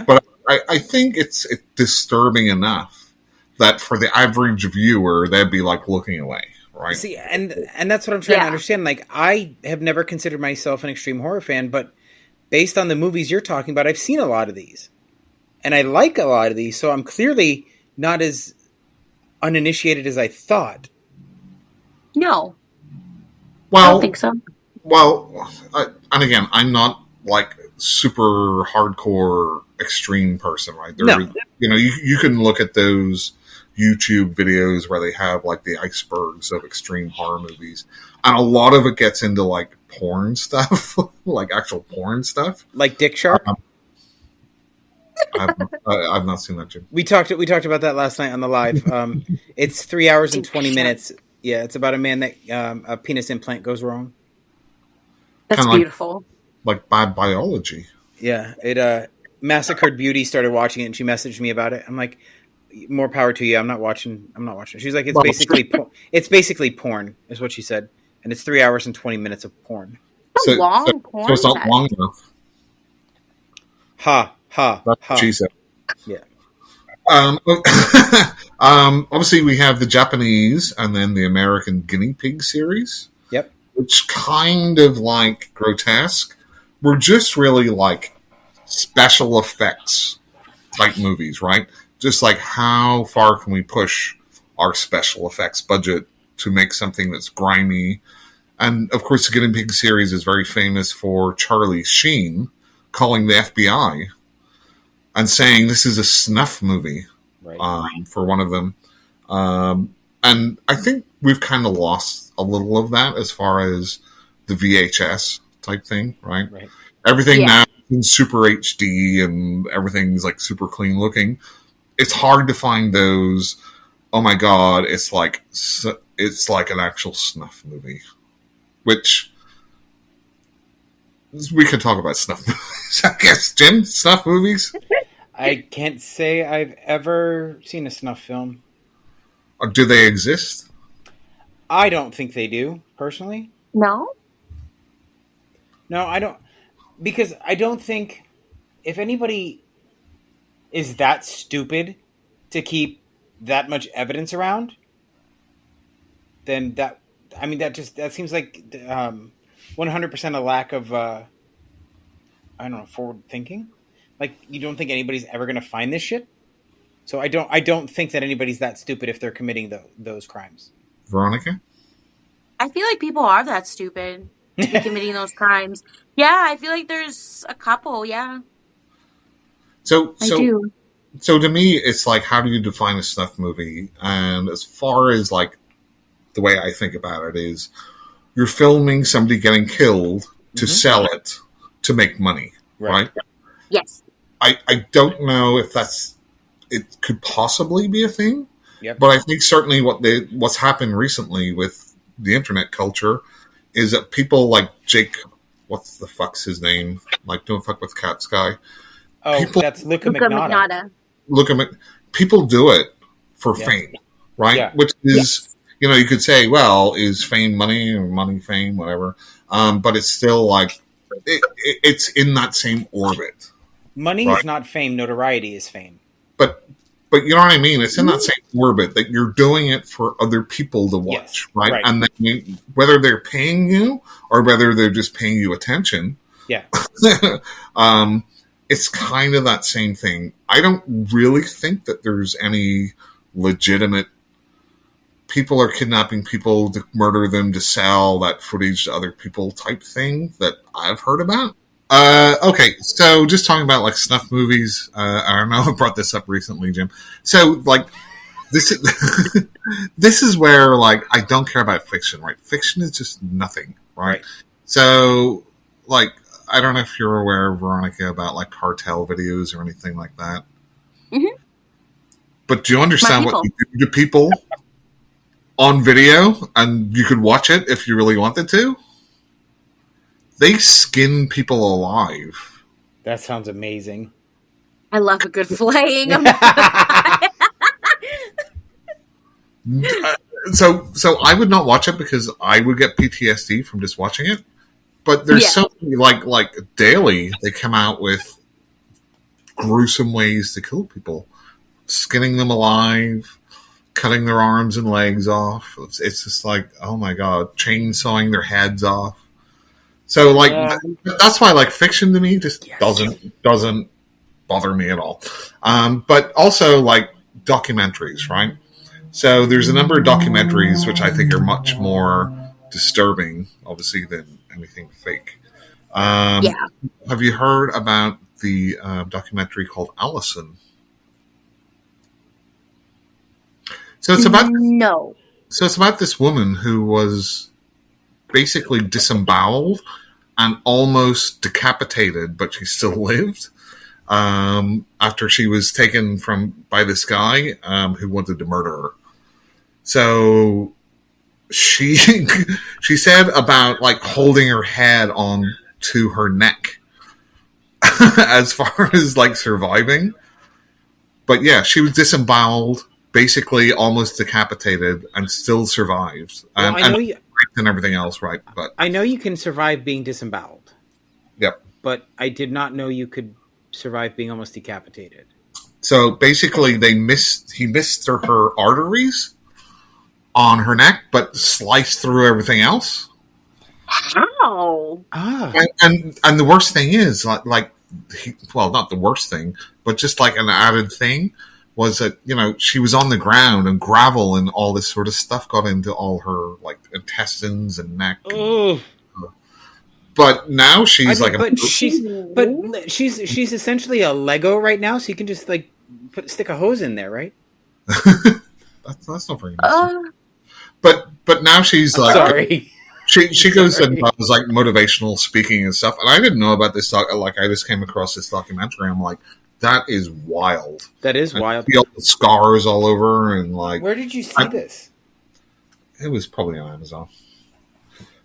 But I think it's disturbing enough that for the average viewer, they'd be like looking away, right? See, and that's what I'm trying to understand. Like, I have never considered myself an extreme horror fan, but based on the movies you're talking about, I've seen a lot of these, and I like a lot of these. So I'm clearly not as uninitiated as I thought. No, well, I don't think so. Well, and again, I'm not like super hardcore extreme person, right? You can look at those YouTube videos where they have like the icebergs of extreme horror movies, and a lot of it gets into like porn stuff, like actual porn stuff, like Dick Shark. I've not seen that, Jim. We talked about that last night on the live. It's 3 hours and 20 minutes. Yeah, it's about a man that a penis implant goes wrong. That's kinda beautiful. Like bad biology. Yeah, it Massacred Beauty started watching it, and she messaged me about it. I'm like, more power to you. I'm not watching. She's like, it's basically porn, is what she said, and it's 3 hours and 20 minutes of porn. So it's not long enough. That's what she said. Yeah. Obviously, we have the Japanese and then the American guinea pig series. Yep. Which kind of like grotesque. We're just really like special effects type movies, right? Just like how far can we push our special effects budget to make something that's grimy? And of course, the Guinea Pig series is very famous for Charlie Sheen calling the FBI and saying this is a snuff movie, for one of them. And I think we've kind of lost a little of that as far as the VHS type thing, right? Everything now is in super HD and everything's like super clean looking. It's hard to find those. Oh my god! It's like an actual snuff movie, which we could talk about snuff movies. I guess, Jim, snuff movies. I can't say I've ever seen a snuff film. Or do they exist? I don't think they do, personally. No, I don't, because I don't think if anybody is that stupid to keep that much evidence around, then that seems like 100% a lack of forward thinking. Like, you don't think anybody's ever going to find this shit? So I don't think that anybody's that stupid if they're committing those crimes. Veronica? I feel like people are that stupid to be committing those crimes. Yeah, I feel like there's a couple, I do. So to me, it's like, how do you define a snuff movie? And as far as like the way I think about it is, you're filming somebody getting killed to sell it to make money, right? Yes. I don't know if it could possibly be a thing, but I think certainly what's happened recently with the internet culture is that people like Jake what's the fuck's his name? Like, don't fuck with Cats guy. Oh, People that's Luca Luca Magnotta. Magnotta. look at people do it for Yeah. fame, right? Yeah. Which is, Yes. you could say, well, is fame money or money fame, whatever. But it's still like it's in that same orbit. Money Right. is not fame. Notoriety is fame. But you know what I mean? It's in that same orbit that you're doing it for other people to watch, Yes, right? right. And then whether they're paying you or whether they're just paying you attention, Yeah. it's kind of that same thing. I don't really think that there's any legitimate people are kidnapping people to murder them to sell that footage to other people type thing that I've heard about. Okay, so just talking about like snuff movies. I don't know. I brought this up recently, Jim. So like this is this is where like I don't care about fiction, right? Fiction is just nothing, right? So like I don't know if you're aware, Veronica, about like cartel videos or anything like that. Mhm. But do you understand what people. you do to people on video, and you could watch it if you really wanted to? They skin people alive. That sounds amazing. I love a good flaying. So I would not watch it because I would get PTSD from just watching it. But there's Yeah. so many, like daily, they come out with gruesome ways to kill people, skinning them alive, cutting their arms and legs off. It's just like, oh my god, chainsawing their heads off. So like that's why like fiction to me just doesn't bother me at all. But also like documentaries, right? So there's a number of documentaries which I think are much more disturbing, obviously, than anything fake. Have you heard about the documentary called Allison? So it's about No. So it's about this woman who was basically disemboweled and almost decapitated, but she still lived after she was taken by this guy who wanted to murder her. So she she said about like holding her head on to her neck as far as like surviving. But yeah, she was disemboweled, basically almost decapitated, and still survived. Well, I know you, and everything else, right? But I know you can survive being disemboweled. Yep. But I did not know you could survive being almost decapitated. So basically, he missed her arteries on her neck, but sliced through everything else. How? And the worst thing is, well, not the worst thing, but just like an added thing was that, she was on the ground and gravel and all this sort of stuff got into all her like intestines and neck. Oh. But now she's she's essentially a Lego right now, so you can just like stick a hose in there, right? that's not very nice. But now she's like, sorry. She goes and does like motivational speaking and stuff, and I didn't know about this. Like I just came across this documentary. I'm like, that is wild. That is wild. See all the scars all over and like. Where did you see this? It was probably on Amazon.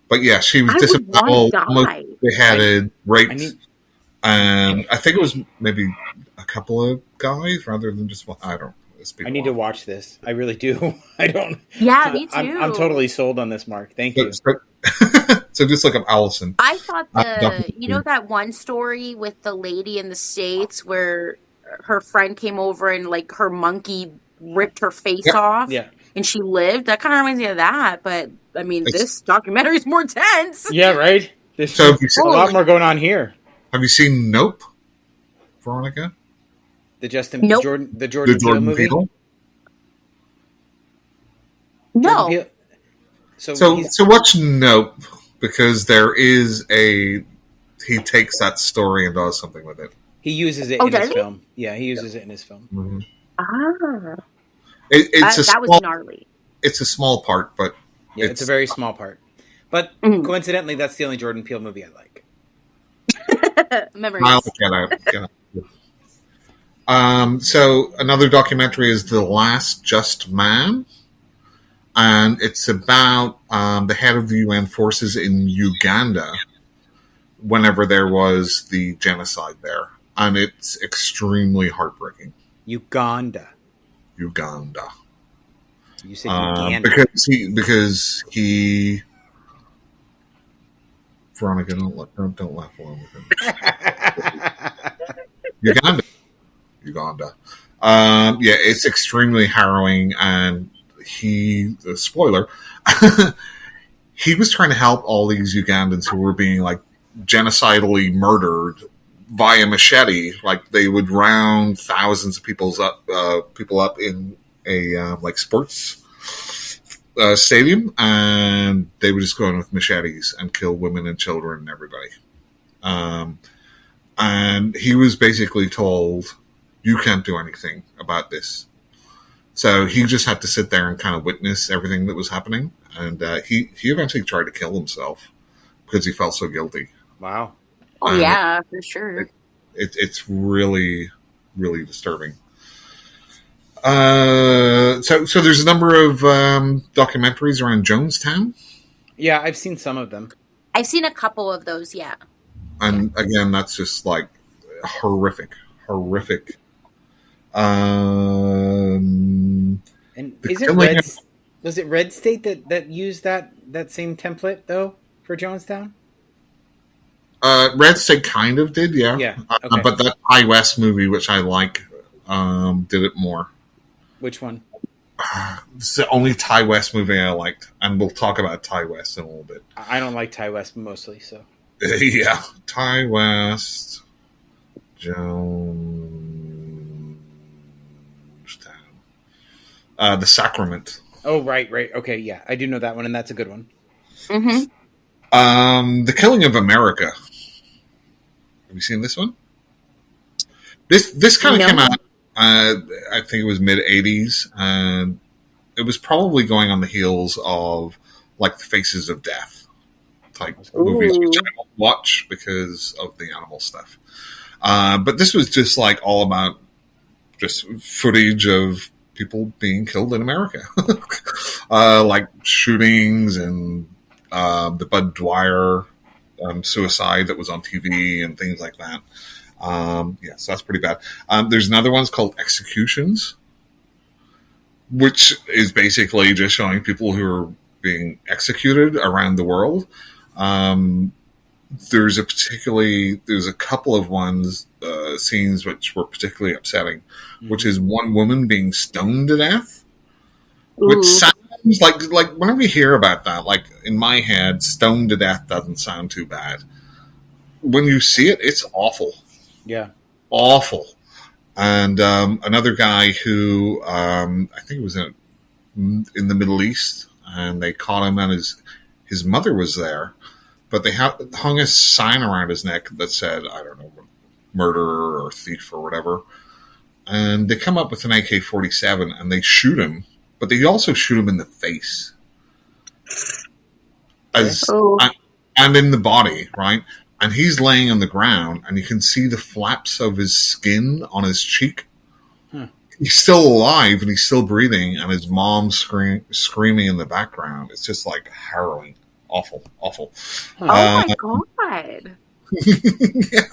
But yeah, she was disemboweled, almost beheaded, raped, and I think it was maybe a couple of guys rather than just one. I don't. I need to watch this. I really do. I don't. Yeah, me too. I'm totally sold on this, Mark. Thank you. So just look up Allison. I thought that one story with the lady in the States where her friend came over and like her monkey ripped her face off. Yeah. And she lived. That kind of reminds me of that. But I mean, this documentary is more tense. Yeah, right. There's a lot more going on here. Have you seen Nope, Veronica? The Jordan Peele movie? Peele? No. Peele? So watch Nope, because he takes that story and does something with it. He uses it in his film. Yeah, he uses it in his film. Mm-hmm. Ah. That was gnarly. It's a small part, but yeah, it's a very small part. But coincidentally, that's the only Jordan Peele movie I like. Memories. I'll get out. So another documentary is The Last Just Man, and it's about the head of the UN forces in Uganda, whenever there was the genocide there. And it's extremely heartbreaking. Uganda. Uganda. You said Uganda. Because he Veronica, don't laugh along with him. Uganda. Yeah, it's extremely harrowing, and spoiler, he was trying to help all these Ugandans who were being like genocidally murdered via machete. Like they would round thousands of people up in a like sports stadium, and they would just go in with machetes and kill women and children and everybody. And he was basically told, "You can't do anything about this." So he just had to sit there and kind of witness everything that was happening. And he eventually tried to kill himself because he felt so guilty. Wow. Oh, yeah, for sure. It's really, really disturbing. So there's a number of documentaries around Jonestown. Yeah, I've seen some of them. I've seen a couple of those, yeah. And again, that's just like horrific. And was it Red State that used that same template though for Jonestown? Red State kind of did, yeah. Yeah. Okay. But that High West movie, which I like, did it more. Which one? It's the only Ty West movie I liked, and we'll talk about Ty West in a little bit. I don't like Ty West mostly, so. Yeah, Ty West, Jonestown, The Sacrament. Oh, right. Okay, yeah, I do know that one, and that's a good one. Mm-hmm. The Killing of America. Have you seen this one? This kind of came out. I think it was mid '80s, and it was probably going on the heels of like the Faces of Death type movies, which I don't watch because of the animal stuff. But this was just like all about just footage of people being killed in America, like shootings and the Bud Dwyer suicide that was on TV and things like that. So that's pretty bad. There's another one called Executions, which is basically just showing people who are being executed around the world. There's a couple of scenes which were particularly upsetting, which is one woman being stoned to death, which sounds like whenever you hear about that, like in my head, stoned to death doesn't sound too bad. When you see it, it's awful. Yeah. Awful. And another guy who I think was in the Middle East, and they caught him, and his mother was there, but they hung a sign around his neck that said, I don't know, murderer or thief or whatever. And they come up with an AK-47 and they shoot him, but they also shoot him in the face. And in the body, right? And he's laying on the ground, and you can see the flaps of his skin on his cheek. He's still alive, and he's still breathing, and his mom's screaming in the background. It's just like harrowing. Awful. Oh my God. Yeah.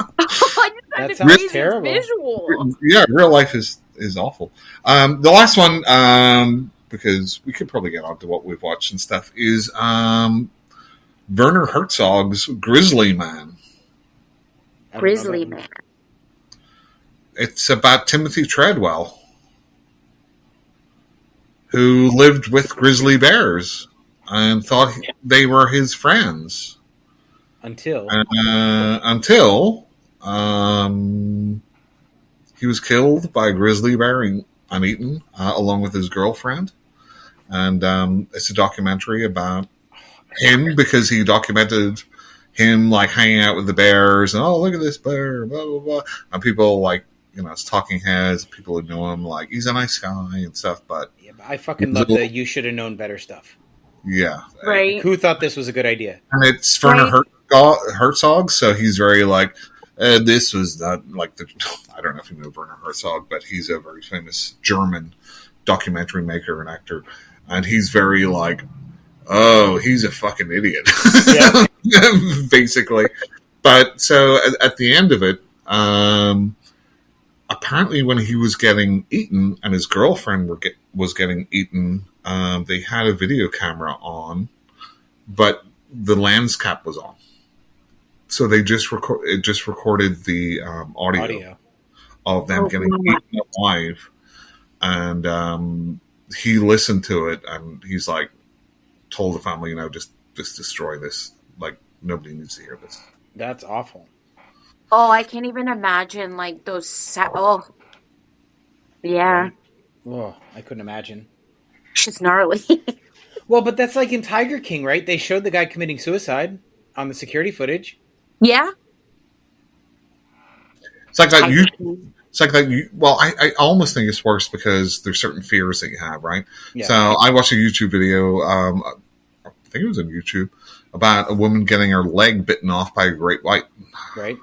That sounds terrible. Visual. Yeah, real life is awful. The last one, because we could probably get on to what we've watched and stuff, is Werner Herzog's Grizzly Man. Grizzly Man. It's about Timothy Treadwell, who lived with grizzly bears and thought they were his friends. Until he was killed by a grizzly bear and eaten, along with his girlfriend. And it's a documentary about him, because he documented him like hanging out with the bears and, oh, look at this bear, blah blah blah, and people like, it's talking heads, people who know him like he's a nice guy and stuff. But yeah, I fucking love the you should have known better stuff. Yeah, right. Like, who thought this was a good idea? And it's Werner Herzog, so he's very like, this was not like the. I don't know if you know Werner Herzog, but he's a very famous German documentary maker and actor, and he's very like, oh, he's a fucking idiot, yeah. basically. But so at the end of it, apparently when he was getting eaten and his girlfriend was getting eaten, they had a video camera on, but the lens cap was on. So they just recorded the audio of them getting eaten alive, and he listened to it, and he's like, told the family, just destroy this. Like, nobody needs to hear this. That's awful. Oh, I can't even imagine like those. Oh, yeah. Right? Oh, I couldn't imagine. She's gnarly. Well, but that's like in Tiger King, right? They showed the guy committing suicide on the security footage. Yeah. It's like that. Well, I almost think it's worse because there's certain fears that you have, right? Yeah. So I watched a YouTube video. I think it was on YouTube about a woman getting her leg bitten off by a great white. Right.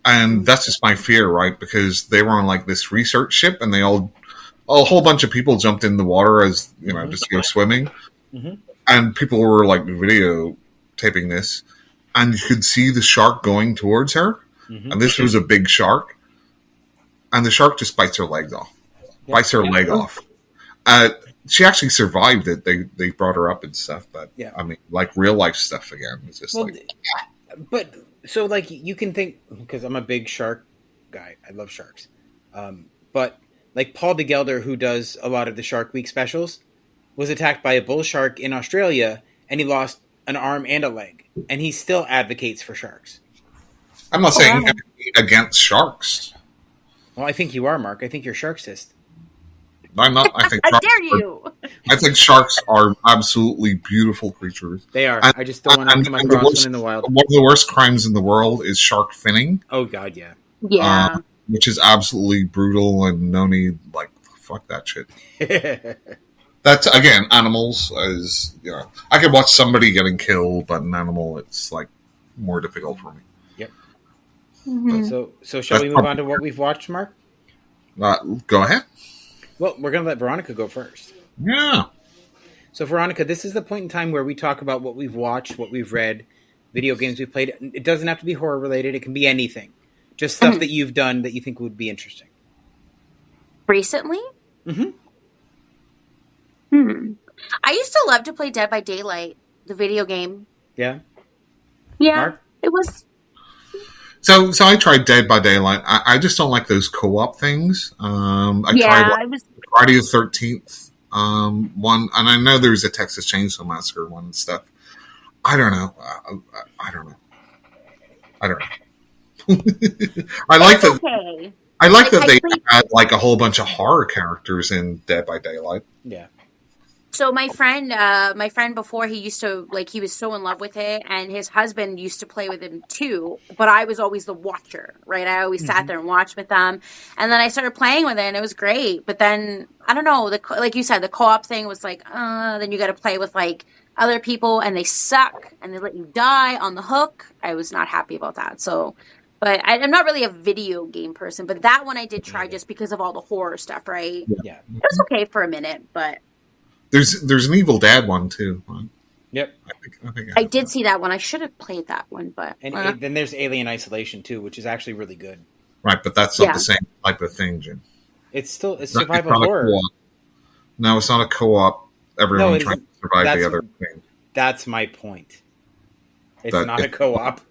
And that's just my fear, right? Because they were on like this research ship, and a whole bunch of people jumped in the water as just to go swimming, and people were like videotaping this, and you could see the shark going towards her, and this was a big shark, and the shark just bites her leg off, leg off. She actually survived it. They brought her up and stuff, but I mean, like real life stuff again. It's just but. So, like, you can think, because I'm a big shark guy. I love sharks. But, like, Paul DeGelder, who does a lot of the Shark Week specials, was attacked by a bull shark in Australia, and he lost an arm and a leg. And he still advocates for sharks. I'm not saying against sharks. Well, I think you are, Mark. I think you're sharksist. I'm not. I think How dare you? I think sharks are absolutely beautiful creatures. They are. I just don't want to come across one in the wild. One of the worst crimes in the world is shark finning. Oh, God, yeah. Yeah. Which is absolutely brutal, and no need, like, fuck that shit. That's, again, animals is, I could watch somebody getting killed, but an animal, it's, like, more difficult for me. Yep. So shall we move on to what we've watched, Mark? Go ahead. Well, we're going to let Veronica go first. Yeah. So, Veronica, this is the point in time where we talk about what we've watched, what we've read, video games we've played. It doesn't have to be horror related. It can be anything. Just stuff that you've done that you think would be interesting. Recently? I used to love to play Dead by Daylight, the video game. Yeah? Yeah. Mark? It was... So I tried Dead by Daylight. I just don't like those co-op things. I tried Friday the 13th one, and I know there's a Texas Chainsaw Massacre one and stuff. I don't know. I don't know. I like that. Okay. I like that they had like a whole bunch of horror characters in Dead by Daylight. Yeah. So my friend before, he was so in love with it, and his husband used to play with him too, but I was always the watcher, right? I always sat there and watched with them, and then I started playing with it, and it was great, but then, I don't know, like you said, the co-op thing was like, then you got to play with like other people, and they suck, and they let you die on the hook. I was not happy about that, so... But I'm not really a video game person, but that one I did try just because of all the horror stuff, right? Yeah. It was okay for a minute, but... There's an Evil Dad one too. Right? Yep. I think I did see that one. I should have played that one, but and then there's Alien Isolation too, which is actually really good. Right, but that's not the same type of thing, Jim. It's survival horror. No, it's not a co-op. Everyone trying to survive the other thing. That's my point. It's not a co-op.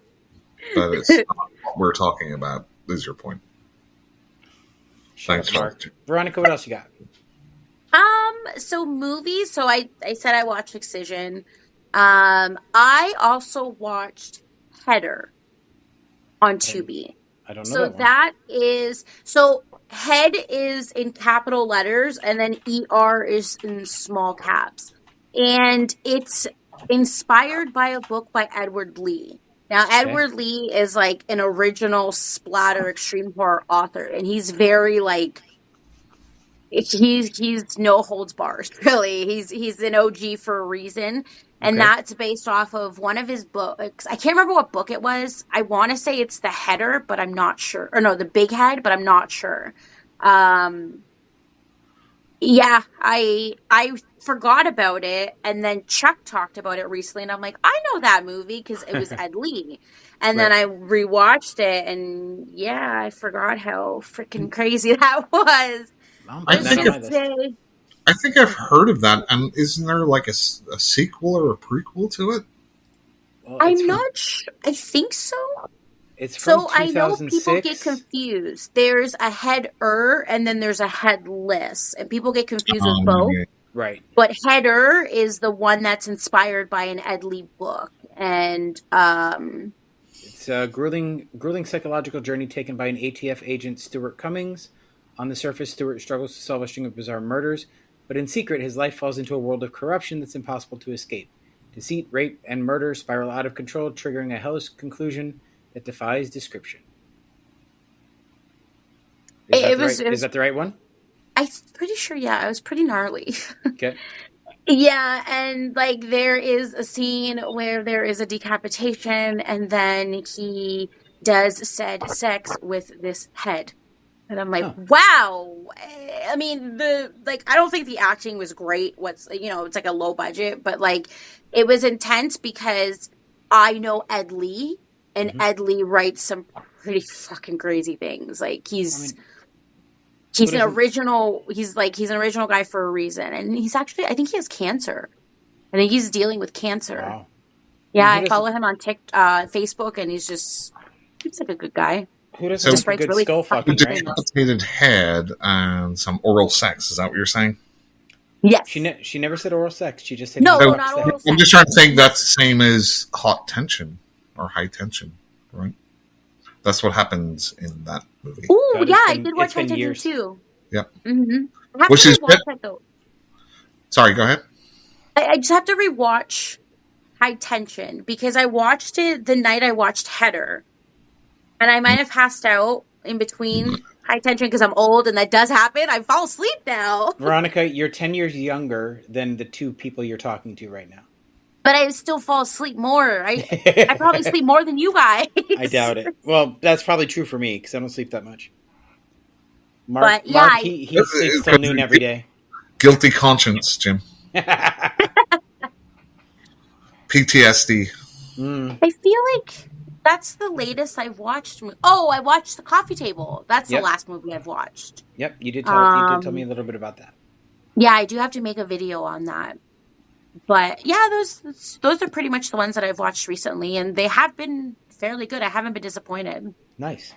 That is not what we're talking about. Is your point? Thanks, Mark. Veronica, what else you got? So movies. So I said I watched Excision. I also watched Header on Tubi. I don't know. So that is Head is in capital letters, and then ER is in small caps, and it's inspired by a book by Edward Lee. Now, Edward Lee is like an original splatter extreme horror author, and he's very like. He's no holds bars, really. He's an OG for a reason, and that's based off of one of his books. I can't remember what book it was. I want to say it's The Header, but I'm not sure. Or no, The Big Head, but I'm not sure. Yeah, I forgot about it, and then Chuck talked about it recently, and I'm like, I know that movie because it was Ed Lee, and then Right. I rewatched it, and yeah, I forgot how freaking crazy that was. I'm I It putting was that like think on a my list. day. I think I've heard of that. And isn't there like a sequel or a prequel to it? Well, it's I'm from not sure. I think so. it's from So I know people get 2006. confused. There's a header and then there's a headless, and people get confused with both. Yeah. Right. But header is the one that's inspired by an Ed Lee book, and It's a grueling psychological journey taken by an ATF agent, Stuart Cummings. On the surface, Stuart struggles to solve a string of bizarre murders, but in secret, his life falls into a world of corruption that's impossible to escape. Deceit, rape, and murder spiral out of control, triggering a hellish conclusion that defies description. Is that it the was right? it Is was. that the right one? I'm pretty sure. Yeah, it was pretty gnarly. Okay. Yeah, and like there is a scene where there is a decapitation, and then he does said sex with this head. And I'm like, Huh. wow. I mean, I don't think the acting was great. It's like a low budget, but like it was intense because I know Ed Lee, and Mhm. Ed Lee writes some pretty fucking crazy things. Like I mean, he's who an doesn't? original, he's an original guy for a reason. And he's actually, I think he has cancer. I think he's dealing with cancer. Wow. I Yeah, mean, I follow him on Facebook, and he's like a good guy. who doesn't So Just like a writes good really skull a fucking fucking, right? things. decapitated head and some oral sex. Is that what you're saying? Yes. She never said oral sex. She just said No, he So fucks not the oral head. I'm sex. just trying to think that's the same as hot tension or high tension, right? That's what happens in that movie. Ooh, God, yeah, I did watch it's High been Tension years. too. Yep. Mm-hmm. I have Which to is rewatch that though. Sorry, go ahead. I just have to rewatch High Tension because I watched it the night I watched Header, and I might have passed out in between High Tension because I'm old, and that does happen. I fall asleep now, Veronica, you're 10 years younger than the two people you're talking to right now. but I still fall asleep more. I probably sleep more than you guys. I doubt it. Well, that's probably true for me because I don't sleep that much. But yeah, Mark, he sleeps till noon every day. Guilty conscience, Jim. PTSD. I feel like that's the latest I've watched. Oh, I watched The Coffee Table. That's the Yep. last movie I've watched. Yep, you did tell me a little bit about that. Yeah, I do have to make a video on that. But yeah, those are pretty much the ones that I've watched recently, and they have been fairly good. I haven't been disappointed. Nice.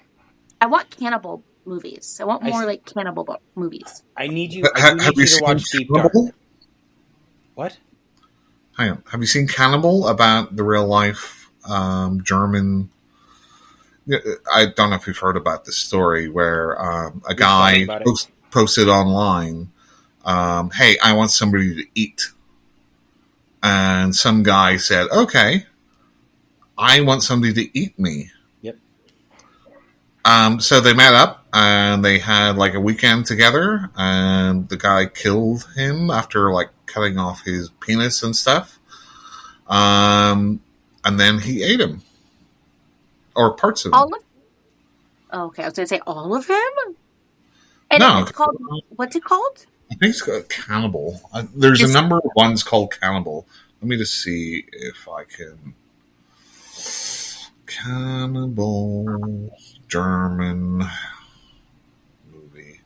I want cannibal movies. I want I more s- like cannibal movies. I need you. I Ha- do have need you you to seen watch Deep Dark. Cannibal? What? Hang on. Have you seen Cannibal, about the real life German? I don't know if you've heard about this story where a guy about it. posted online, "Hey, I want somebody to eat," and some guy said, "Okay, I want somebody to eat me." Yep. So they met up and they had like a weekend together, and the guy killed him after like cutting off his penis and stuff. And then he ate him, or parts of him. All of okay, I was gonna say all of him. And No, it's called what's it called? I think it's called Cannibal. There's a number of ones called Cannibal. Let me just see if I can. Cannibal German movie.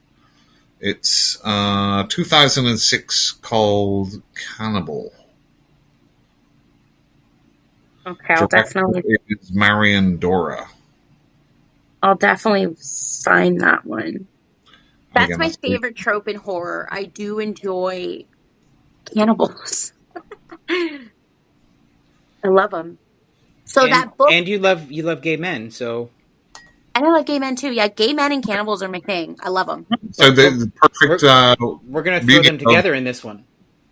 It's 2006 called Cannibal. Okay, I'll definitely It's Marion Dora. find that one. That's Again, my that's favorite trope in horror. I do enjoy cannibals. I love them. So that book, and you love gay men, so and I like gay men too. Yeah, gay men and cannibals are my thing. I love them. So the perfect. we're gonna throw medium them together in this one.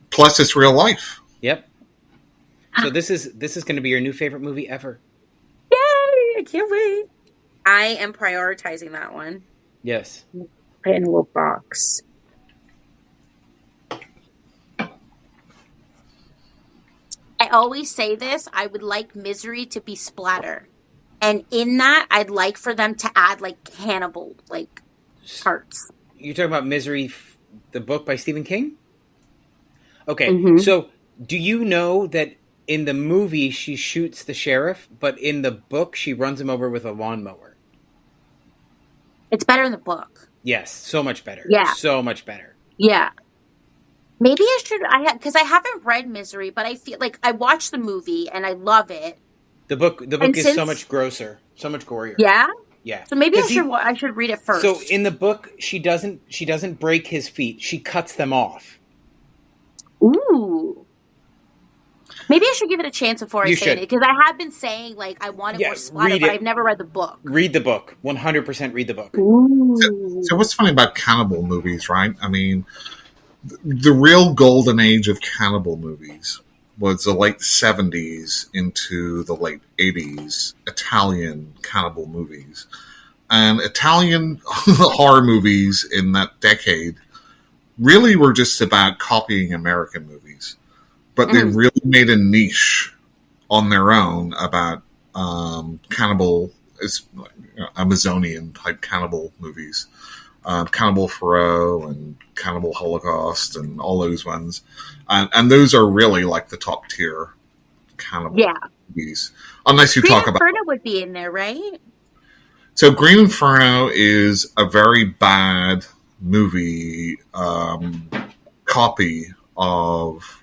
Plus, it's real life. Yep. So this is going to be your new favorite movie ever. Yay! I can't wait. I am prioritizing that one. Yes. Put it in a little box. I always say this. I would like Misery to be splatter. And in that, I'd like for them to add like cannibal like parts. You're talking about Misery the book by Stephen King? Okay, Mm-hmm. so do you know that in the movie she shoots the sheriff, but in the book she runs him over with a lawnmower? It's better in the book. Yes, so much better. Yeah. So much better. Yeah. Maybe I should. Because I haven't read Misery, but I feel like I watched the movie and I love it. The book And is so since much grosser, so much gorier. yeah, Yeah. so maybe I 'Cause he should. I should read it first. So in the book she doesn't break his feet. She cuts them off. Ooh. Maybe I should give it a chance before I You say should. it, because I have been saying like I want it more splatter, read but it. I've never read the book. Read the book. 100% read the book. Ooh. So what's funny about cannibal movies, right? I mean, the real golden age of cannibal movies was the late 70s into the late 80s, Italian cannibal movies. And Italian horror movies in that decade really were just about copying American movies. But they really made a niche on their own about cannibal, Amazonian type cannibal movies. Cannibal Ferox and Cannibal Holocaust and all those ones. And those are really like the top tier cannibal movies. Unless you Green talk about... Inferno would be in there, right? So Green Inferno is a very bad movie copy of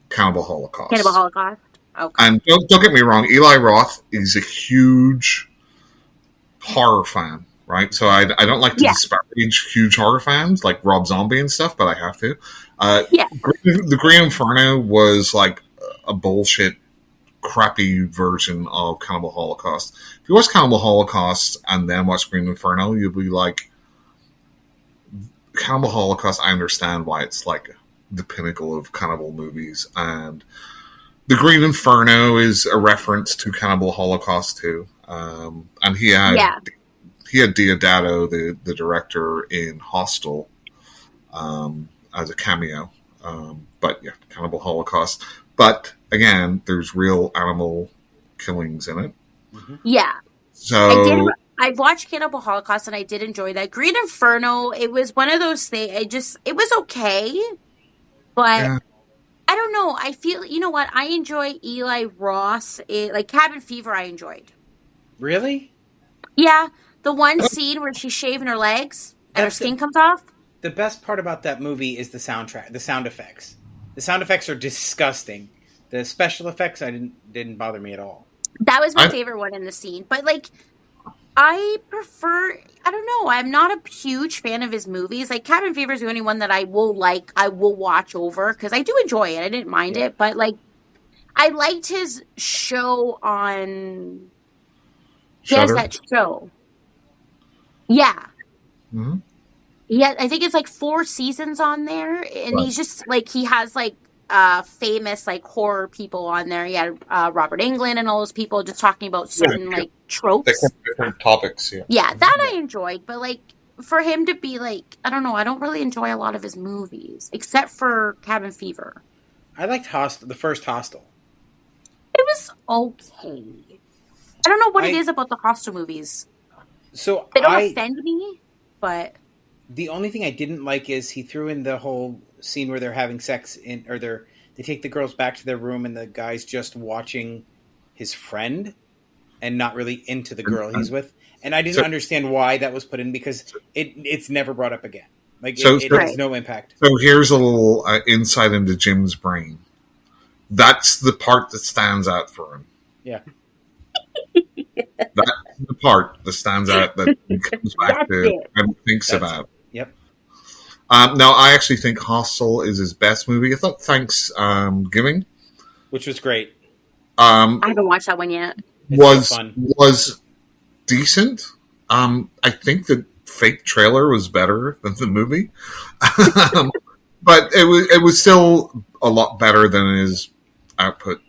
Cannibal Holocaust. Cannibal Holocaust. Okay. And don't get me wrong, Eli Roth is a huge horror fan, right? So I don't like to disparage huge horror fans like Rob Zombie and stuff, but I have to. The Green Inferno was like a bullshit, crappy version of Cannibal Holocaust. If you watch Cannibal Holocaust and then watch Green Inferno, you'll be like, Cannibal Holocaust, I understand why it's like the pinnacle of cannibal movies, and the Green Inferno is a reference to Cannibal Holocaust too. And he had Deodato, the director, in Hostel as a cameo. But yeah, Cannibal Holocaust. But again, there's real animal killings in it. Yeah. So I watched Cannibal Holocaust and I did enjoy that. Green Inferno, it was one of those things. It was okay, but I don't know. I feel, you know what? I enjoy Eli Roth. Like Cabin Fever, I enjoyed. Really? Yeah, the one scene where she's shaving her legs and her skin comes off. The best part about that movie is the soundtrack, the sound effects. The sound effects are disgusting. The special effects didn't bother me at all. That was my favorite one in the scene. But like, I prefer, I don't know, I'm not a huge fan of his movies. Like Cabin Fever is the only one that I will watch over because I do enjoy it. I didn't mind it, but like, I liked his show on. He has that show. Yeah. Mm-hmm. Yeah, I think it's like 4 seasons on there, and he's just like he has like famous like horror people on there. He had Robert Englund and all those people just talking about certain like tropes, different topics. Yeah, that I enjoyed, but like for him to be like, I don't know, I don't really enjoy a lot of his movies except for Cabin Fever. I liked Hostel, the first Hostel. It was okay. I don't know what it is about the Hostel movies. So they don't offend me, but the only thing I didn't like is he threw in the whole scene where they're having sex they take the girls back to their room and the guy's just watching his friend and not really into the girl he's with. And I didn't understand why that was put in because it's never brought up again. Like it has no impact. So here's a little insight into Jim's brain. That's the part that stands out for him. Yeah. That's the part that stands out that he comes back to and thinks about. Yep. Now, I actually think Hostel is his best movie. I thought Thanksgiving, which was great. I haven't watched that one yet. Was decent. I think the fake trailer was better than the movie, but it was still a lot better than his output.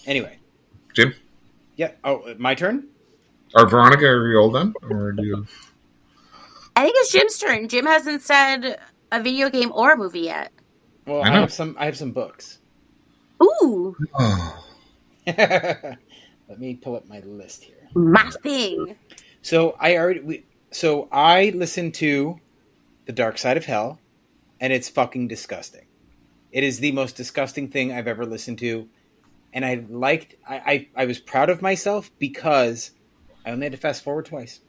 Anyway, Jim. Yeah. Oh, my turn. Or Veronica, are you all done? Or do you? I think it's Jim's turn. Jim hasn't said a video game or a movie yet. Well, I have some books. Ooh. Let me pull up my list here. My thing. So So I listened to The Dark Side of Hell, and it's fucking disgusting. It is the most disgusting thing I've ever listened to, and I was proud of myself because I only had to fast forward twice.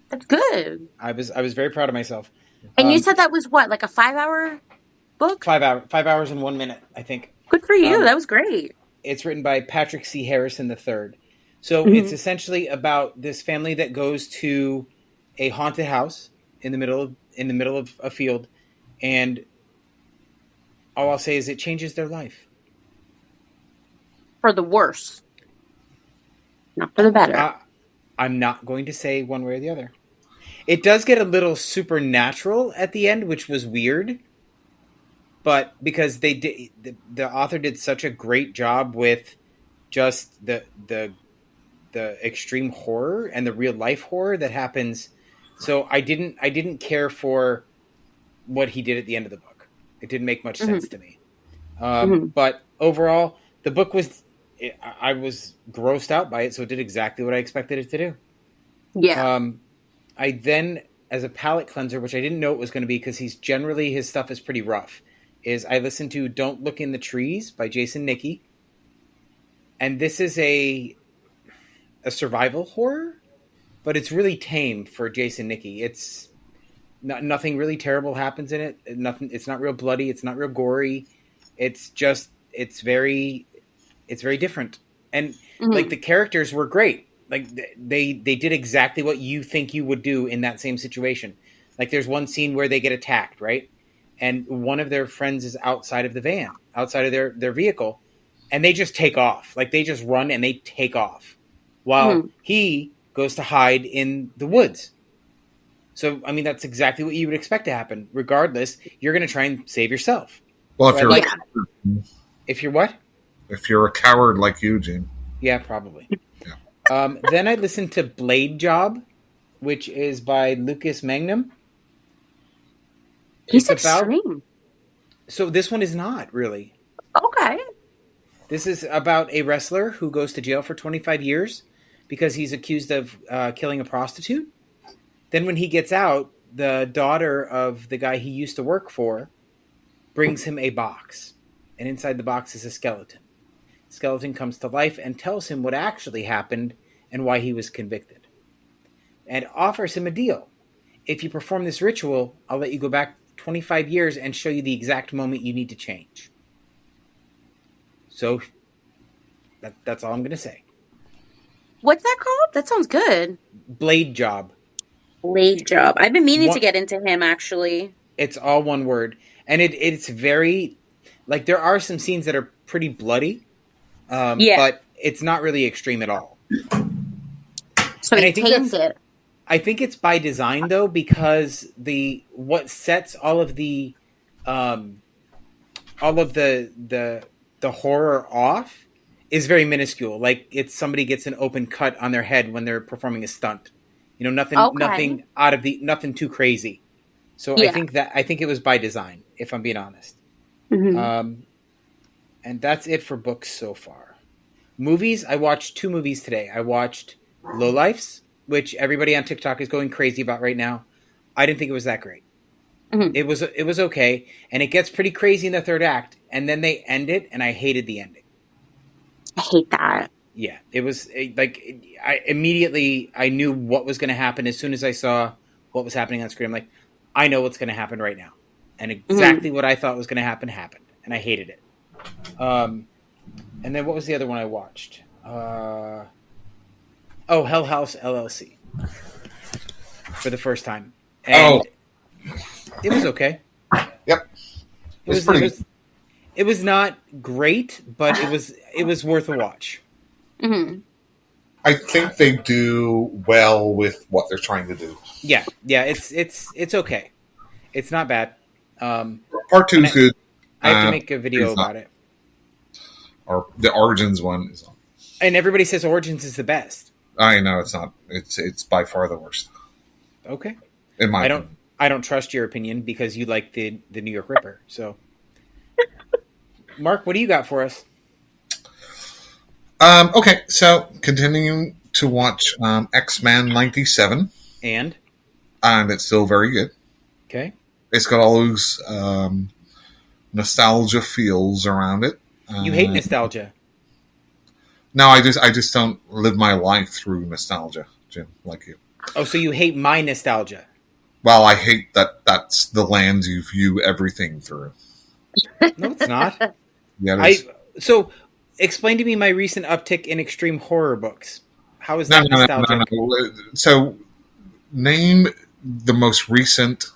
That's good. I was very proud of myself. And you said that was what, like a 5-hour book? 5 hours and 1 minute, I think. Good for you. That was great. It's written by Patrick C. Harrison III. So Mhm. it's essentially about this family that goes to a haunted house in the middle of a field, and all I'll say is it changes their life. For the worse. Not for the better. I'm not going to say one way or the other. It does get a little supernatural at the end, which was weird. But because the author did such a great job with just the extreme horror and the real life horror that happens. So I didn't care for what he did at the end of the book. It didn't make much sense to me. But overall, the book I was grossed out by it, so it did exactly what I expected it to do. Yeah. I then, as a palate cleanser, which I didn't know it was going to be because his stuff is pretty rough, is I listened to Don't Look in the Trees by Jason Nicky. And this is a survival horror, but it's really tame for Jason Nicky. It's nothing really terrible happens in it. It's not real bloody. It's not real gory. It's very different. And like the characters were great. Like they did exactly what you think you would do in that same situation. Like there's one scene where they get attacked, right? And one of their friends is outside of the van, outside of their vehicle, and they just take off. Like they just run and they take off while he goes to hide in the woods. So, I mean, that's exactly what you would expect to happen. Regardless, you're going to try and save yourself. Well, if you're if you're what? If you're a coward like you, Gene. Yeah, probably. Then I listened to Blade Job, which is by Lucas Magnum. He's extreme. So this one is not really. Okay. This is about a wrestler who goes to jail for 25 years because he's accused of killing a prostitute. Then when he gets out, the daughter of the guy he used to work for brings him a box. And inside the box is a skeleton. The skeleton comes to life and tells him what actually happened and why he was convicted. And offers him a deal. If you perform this ritual, I'll let you go back 25 years and show you the exact moment you need to change. So that's all I'm going to say. What's that called? That sounds good. Blade Job. Blade Job. I've been meaning to get into him, actually. It's all one word. And it's very... Like, there are some scenes that are pretty bloody. But it's not really extreme at all. So he tamed it. I think it's by design, though, because what sets all of the horror off is very minuscule. Like it's somebody gets an open cut on their head when they're performing a stunt. You know, nothing too crazy. So I think it was by design, if I'm being honest. And that's it for books so far. Movies, I watched 2 movies today. I watched Lowlifes, which everybody on TikTok is going crazy about right now. I didn't think it was that great. It was okay, and it gets pretty crazy in the third act, and then they end it, and I hated the ending. I hate that. Yeah, it was I knew what was going to happen as soon as I saw what was happening on screen. I'm like, I know what's going to happen right now, and exactly what I thought was going to happen happened, and I hated it. And then what was the other one I watched? Hell House LLC for the first time, and it was okay. Yep, it was not great, but it was worth a watch. I think they do well with what they're trying to do. Yeah, it's okay. It's not bad. Part 2 is good. I have to make a video about it. Or the Origins one is on. And everybody says Origins is the best. I know it's not. It's by far the worst. Okay. In my opinion. I don't trust your opinion because you like the New York Ripper. So, Mark, what do you got for us? Okay, so continuing to watch X-Men 97. And it's still very good. okay, It's got all those nostalgia feels around it. you hate nostalgia. No, I just don't live my life through nostalgia, Jim, like you. Oh, so you hate my nostalgia? Well, I hate that that's the lens you view everything through. No, it's not. Yeah, it is. So explain to me my recent uptick in extreme horror books. How is No, that no, no, nostalgic? no, no. So, name the most recent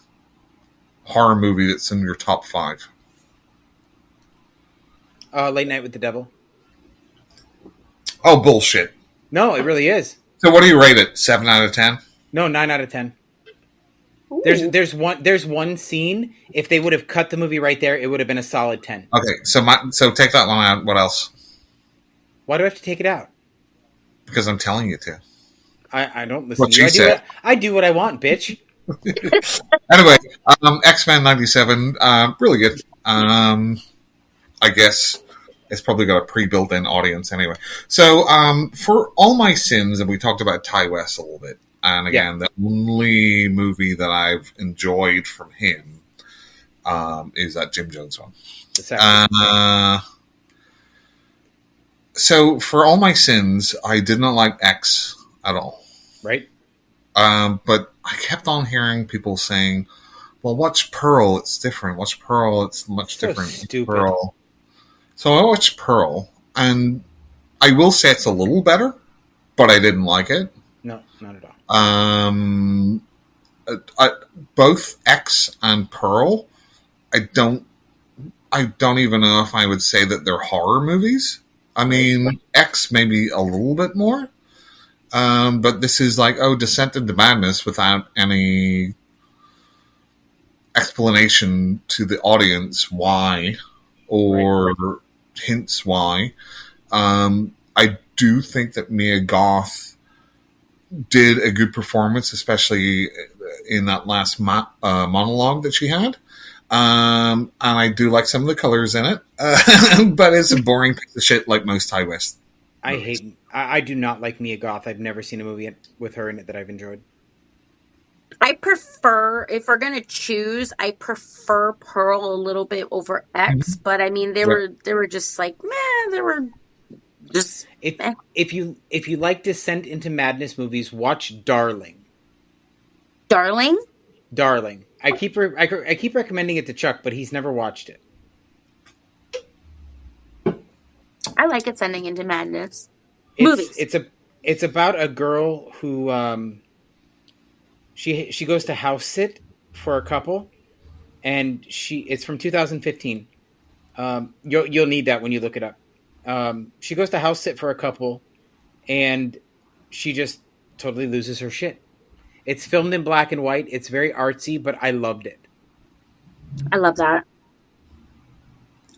horror movie that's in your top 5. Late Night with the Devil. Oh, bullshit. No, it really is. So, what do you rate it? 7 out of 10? No, 9 out of 10. Ooh. There's one scene. If they would have cut the movie right there, it would have been a solid 10. Okay, so take that one out. What else? Why do I have to take it out? Because I'm telling you to. I don't listen What to you. she said. I do what I want, bitch. Anyway, X-Men 97, really good. I guess it's probably got a pre-built-in audience anyway. So, for All My Sins, and we talked about Ty West a little bit, and again, the only movie that I've enjoyed from him is that Jim Jones one. The second. So, for All My Sins, I did not like X at all. Right? But I kept on hearing people saying, well, watch Pearl, it's different. Watch Pearl, it's much So different. stupid. Pearl. So I watched Pearl, and I will say it's a little better, but I didn't like it. No, not at all. Both X and Pearl, I don't even know if I would say that they're horror movies. I mean, X maybe a little bit more, but this is like, Descent into Madness without any explanation to the audience why, or hints why. I do think that Mia Goth did a good performance, especially in that last monologue that she had. And I do like some of the colors in it, but it's a boring piece of shit like most Ty West movies. I do not like Mia Goth. I've never seen a movie with her in it that I've enjoyed. I prefer, if we're gonna choose, I prefer Pearl a little bit over X. But I mean, they were just like, meh. They were just. If you like Descent into Madness movies, watch Darling. Darling. I keep recommending it to Chuck, but he's never watched it. I like Ascending into Madness. Movies. It's about a girl who she goes to house sit for a couple, and it's from 2015. You'll need that when you look it up. She goes to house sit for a couple, and she just totally loses her shit. It's filmed in black and white. It's very artsy, but I loved it. I love that.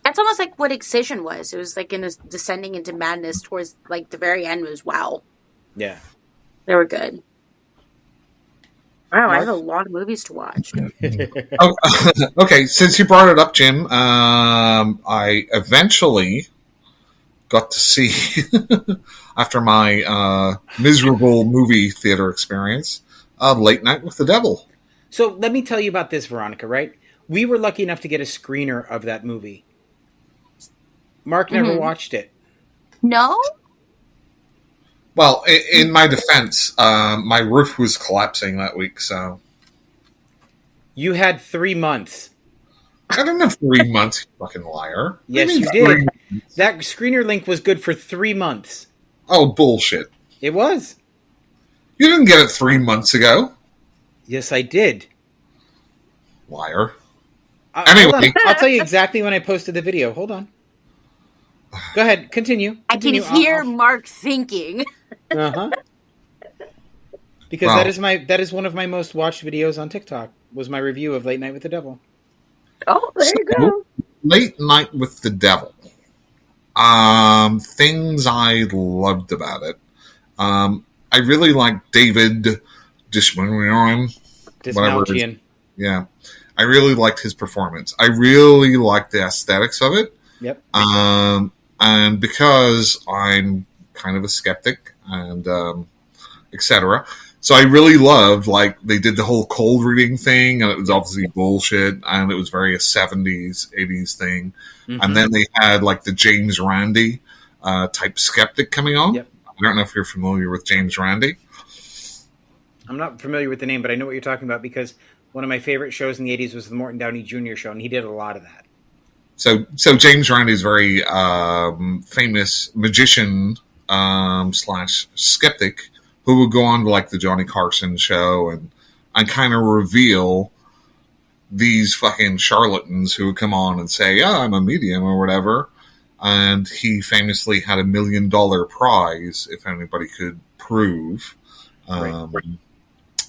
That's almost like what Excision was. It was like in this descending into madness towards like the very end was wow. Yeah. They were good. Wow, Mark? I have a lot of movies to watch. Okay, since you brought it up, Jim, I eventually got to see, after my miserable movie theater experience, Late Night with the Devil. So let me tell you about this, Veronica, right? We were lucky enough to get a screener of that movie. Mark never watched it. No? Well, in my defense, my roof was collapsing that week, so... You had 3 months. I didn't have 3 months, you fucking liar. Yes, you did. That screener link was good for 3 months. Oh, bullshit. It was. You didn't get it 3 months ago. Yes, I did. Liar. Anyway. I'll tell you exactly when I posted the video. Hold on. Go ahead. Continue. I can hear Mark thinking. Uh-huh. Because that is one of my most watched videos on TikTok, was my review of Late Night with the Devil. Oh, there you go. Late Night with the Devil. Things I loved about it. I really like David Dishman. Yeah. I really liked his performance. I really liked the aesthetics of it. Yep. And because I'm kind of a skeptic and etc., So I really loved, like, they did the whole cold reading thing, and it was obviously bullshit, and it was very a 70s, 80s thing. Mm-hmm. And then they had, like, the James Randi type skeptic coming on. Yep. I don't know if you're familiar with James Randi. I'm not familiar with the name, but I know what you're talking about because one of my favorite shows in the 80s was the Morton Downey Jr. show, and he did a lot of that. So James Randi is a very famous magician slash skeptic who would go on to, like, the Johnny Carson show and kind of reveal these fucking charlatans who would come on and say, "Yeah, I'm a medium," or whatever. And he famously had $1 million prize if anybody could prove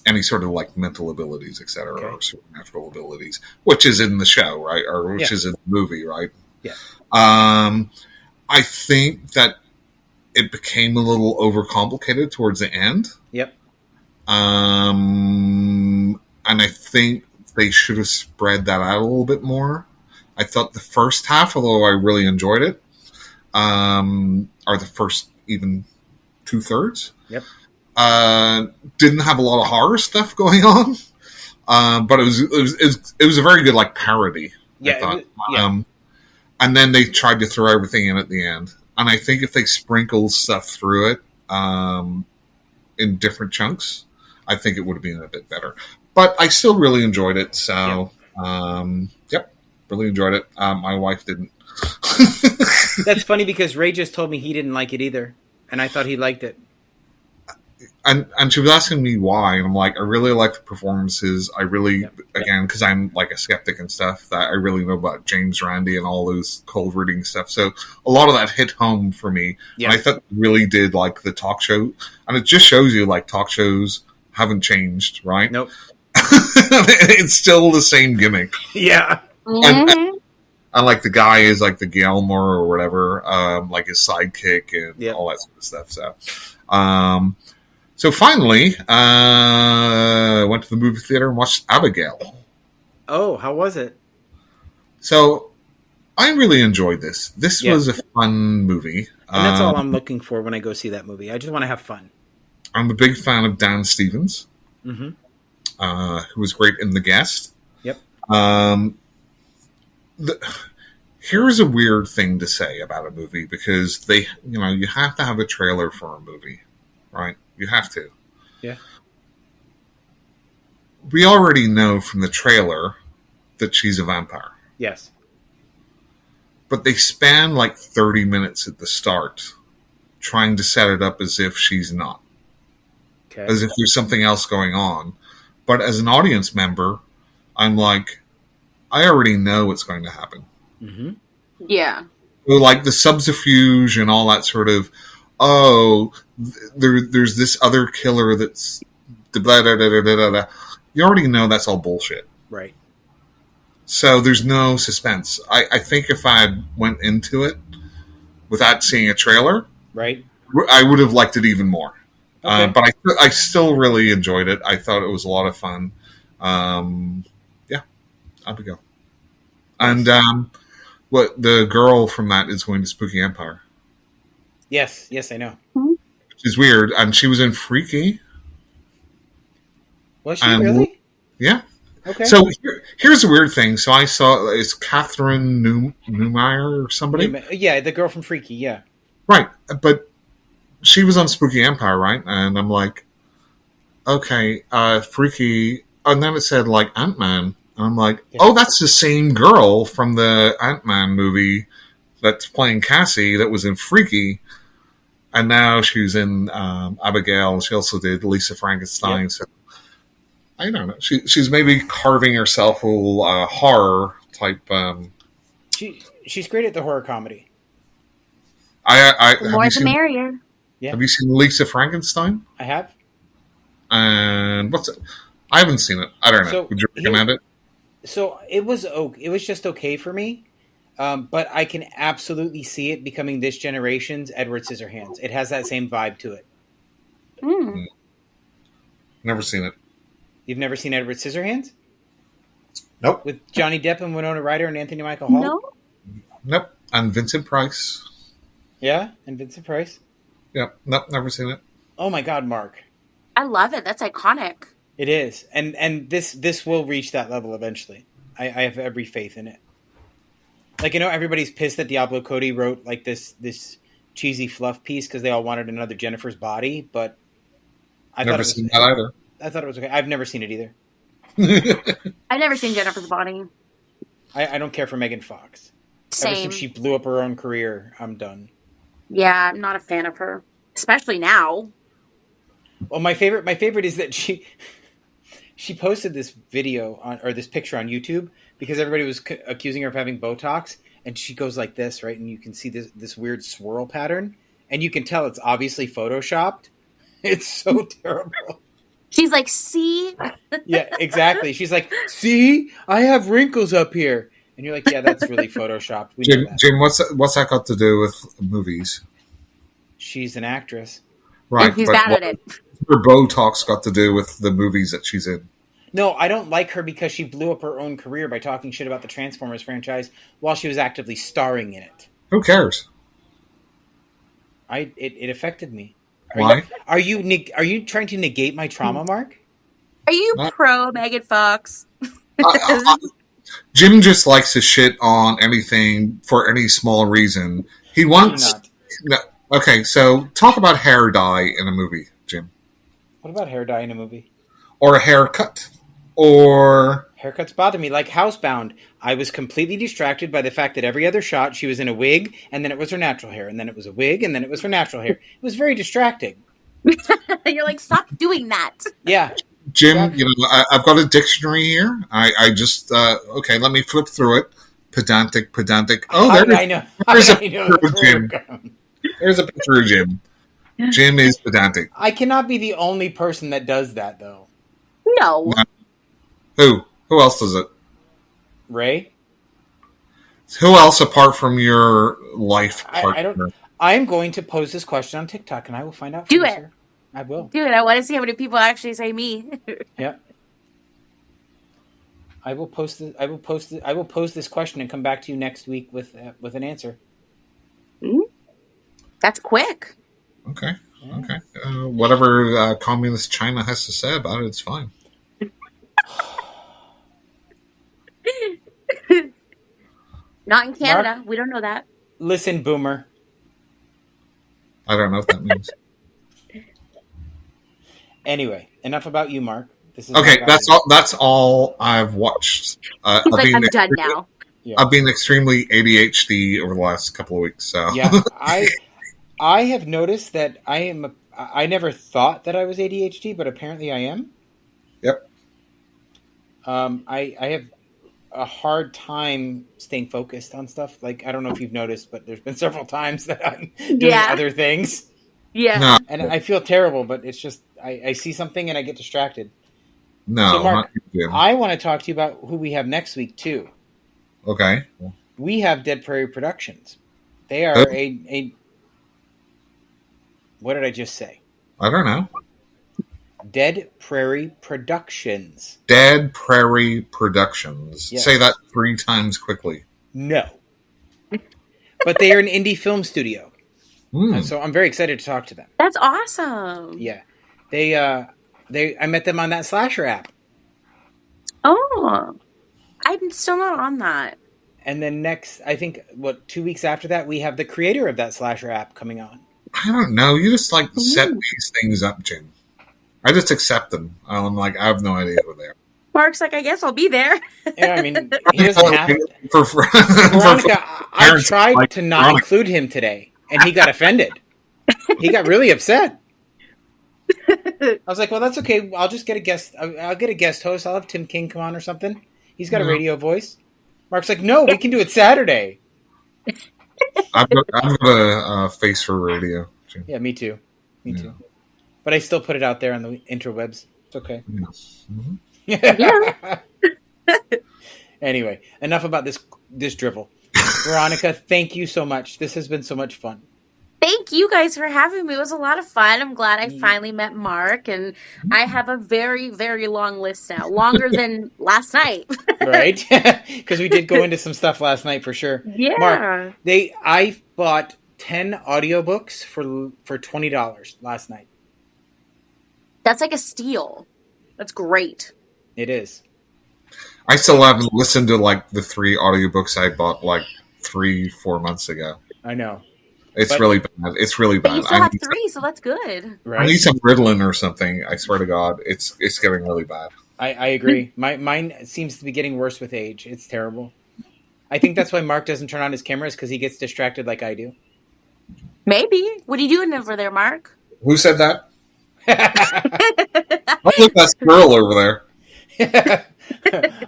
any sort of, like, mental abilities, etc., or supernatural abilities, which is in the show, right, or which is in the movie, right? Yeah. I think that it became a little overcomplicated towards the end. Yep. And I think they should have spread that out a little bit more. I thought the first half, although I really enjoyed it, or the first even 2/3, Yep, didn't have a lot of horror stuff going on, but it was a very good, like, parody. Yeah, I thought. And then they tried to throw everything in at the end, and I think if they sprinkled stuff through it in different chunks, I think it would have been a bit better. But I still really enjoyed it. So, really enjoyed it. My wife didn't. That's funny because Ray just told me he didn't like it either, and I thought he liked it. And she was asking me why, and I'm like, I really like the performances. I really, again, because I'm, like, a skeptic and stuff, that I really know about James Randi and all those cold reading stuff. So a lot of that hit home for me. And I thought it really did, like, the talk show. And it just shows you, like, talk shows haven't changed, right? Nope. It's still the same gimmick. Yeah. Mm-hmm. And like, the guy is, like, the Gilmore or whatever, like his sidekick and all that sort of stuff. So finally, went to the movie theater and watched Abigail. Oh, how was it? So I really enjoyed this. This was a fun movie. And that's all I'm looking for when I go see that movie. I just want to have fun. I'm a big fan of Dan Stevens, mm-hmm. Who was great in The Guest. Yep. Here's a weird thing to say about a movie, because you have to have a trailer for a movie, right? You have to. Yeah. We already know from the trailer that she's a vampire. Yes. But they span like 30 minutes at the start trying to set it up as if she's not. Okay. As if there's something else going on. But as an audience member, I'm like, I already know what's going to happen. Mm-hmm. Yeah. So, like, the subterfuge and all that sort of, there's this other killer that's blah, blah, blah, blah, blah, blah. You already know that's all bullshit. Right. So there's no suspense. I think if I went into it without seeing a trailer, right, I would have liked it even more. Okay. But I still really enjoyed it. I thought it was a lot of fun. Abigail. And what the girl from that is going to Spooky Empire. Yes, I know. Which is weird. And she was in Freaky. Was she really? Yeah. Okay. So here's a weird thing. So I saw, it's Catherine Newmeyer or somebody? Yeah, the girl from Freaky, yeah. Right. But she was on Spooky Empire, right? And I'm like, okay, Freaky. And then it said, like, Ant-Man. And I'm like, oh, that's the same girl from the Ant-Man movie that's playing Cassie that was in Freaky. And now she's in Abigail. She also did Lisa Frankenstein. Yep. So I don't know. She's maybe carving herself a little horror type. She's great at the horror comedy. The more the merrier. Yeah. Have you seen Lisa Frankenstein? I have. And what's it? I haven't seen it. I don't know. So, would you recommend it? So it was just okay for me, but I can absolutely see it becoming this generation's Edward Scissorhands. It has that same vibe to it. Never seen it. You've never seen Edward Scissorhands? Nope. With Johnny Depp and Winona Ryder and Anthony Michael Hall? No. Nope. And Vincent Price. Yeah, and Vincent Price. Yep. Nope. Never seen it. Oh my God, Mark! I love it. That's iconic. It is, and this will reach that level eventually. I have every faith in it. Like, everybody's pissed that Diablo Cody wrote like this cheesy fluff piece because they all wanted another Jennifer's body, but I Never thought it was seen that either. I thought it was okay. I've never seen it either. I've never seen Jennifer's Body. I don't care for Megan Fox. Same. Ever since she blew up her own career, I'm done. Yeah, I'm not a fan of her, especially now. Well, my favorite is that she posted this video or this picture on YouTube because everybody was accusing her of having Botox, and she goes like this, right? And you can see this weird swirl pattern, and you can tell it's obviously photoshopped. It's so terrible. She's like, see? Yeah, exactly. She's like, see, I have wrinkles up here. And you're like, yeah, that's really photoshopped. We know that. Jim, what's that got to do with movies? She's an actress. Right, And he's but bad what at it. her Botox got to do with the movies that she's in? No, I don't like her because she blew up her own career by talking shit about the Transformers franchise while she was actively starring in it. Who cares? It affected me. Why? Are you trying to negate my trauma, Mark? Are you pro Megan Fox? Jim just likes to shit on anything for any small reason. He wants. No, okay, so talk about hair dye in a movie, Jim. What about hair dye in a movie? Or a haircut. Or... Haircuts bother me, like Housebound. I was completely distracted by the fact that every other shot she was in a wig, and then it was her natural hair, and then it was a wig, and then it was her natural hair. It was very distracting. You're like, stop doing that. Yeah. Jim, exactly. I've got a dictionary here. I just... okay, let me flip through it. Pedantic. Oh, I know. There's a picture of Jim. There's a picture of Jim. Jim is pedantic. I cannot be the only person that does that, though. No. Who? Who else does it? Ray? Who else apart from your life partner? I don't. I am going to pose this question on TikTok, and I will find out. Do it. Sir. I will. Do it. I want to see how many people actually say me. Yeah. I will post it. I will pose this question and come back to you next week with an answer. That's quick. Okay. Yeah. Okay. Whatever communist China has to say about it, it's fine. Not in Canada. Mark, we don't know that. Listen, boomer. I don't know what that means. Anyway, enough about you, Mark. This is okay. That's all I've watched. He's like, I'm done now. Yeah. I've been extremely ADHD over the last couple of weeks. So yeah, I have noticed that I never thought that I was ADHD, but apparently I am. Yep. I have a hard time staying focused on stuff. Like, I don't know if you've noticed, but there's been several times that I'm doing other things. Yeah. No. And I feel terrible, but it's just, I see something and I get distracted. No. So, Mark, I want to talk to you about who we have next week, too. Okay. We have Dead Prairie Productions. They are a what did I just say? I don't know. Dead Prairie Productions. Dead Prairie Productions. Yes. Say that 3 times quickly. No. But they are an indie film studio. So I'm very excited to talk to them. That's awesome. Yeah. I met them on that Slasher app. Oh. I'm still not on that. And then next, I think, 2 weeks after that, we have the creator of that Slasher app coming on. I don't know. You just like set these things up, Jim. I just accept them. I'm like, I have no idea who they are. Mark's like, I guess I'll be there. Yeah, I mean, he doesn't have to. Veronica, I tried to not include him today, and he got offended. He got really upset. I was like, well, that's okay. I'll just get a guest. I'll get a guest host. I'll have Tim King come on or something. He's got a radio voice. Mark's like, no, we can do it Saturday. I've got a face for radio. Jim. Yeah, me too. Me too. But I still put it out there on the interwebs. It's okay. Yeah. Anyway, enough about this drivel. Veronica, thank you so much. This has been so much fun. Thank you guys for having me. It was a lot of fun. I'm glad I finally met Mark, and I have a very, very long list now. Longer than last night. Right? Because we did go into some stuff last night for sure. Yeah. Mark, I bought 10 audiobooks for $20 last night. That's like a steal. That's great. It is. I still haven't listened to like the 3 audiobooks I bought like 3-4 months ago. I know. It's But- really bad. It's really But bad. you still have 3, so that's good. I Right. need some Ritalin or something. I swear to God, it's getting really bad. I agree. Mine seems to be getting worse with age. It's terrible. I think that's why Mark doesn't turn on his cameras, because he gets distracted like I do. Maybe. What are you doing over there, Mark? Who said that? Oh, look, that squirrel over there.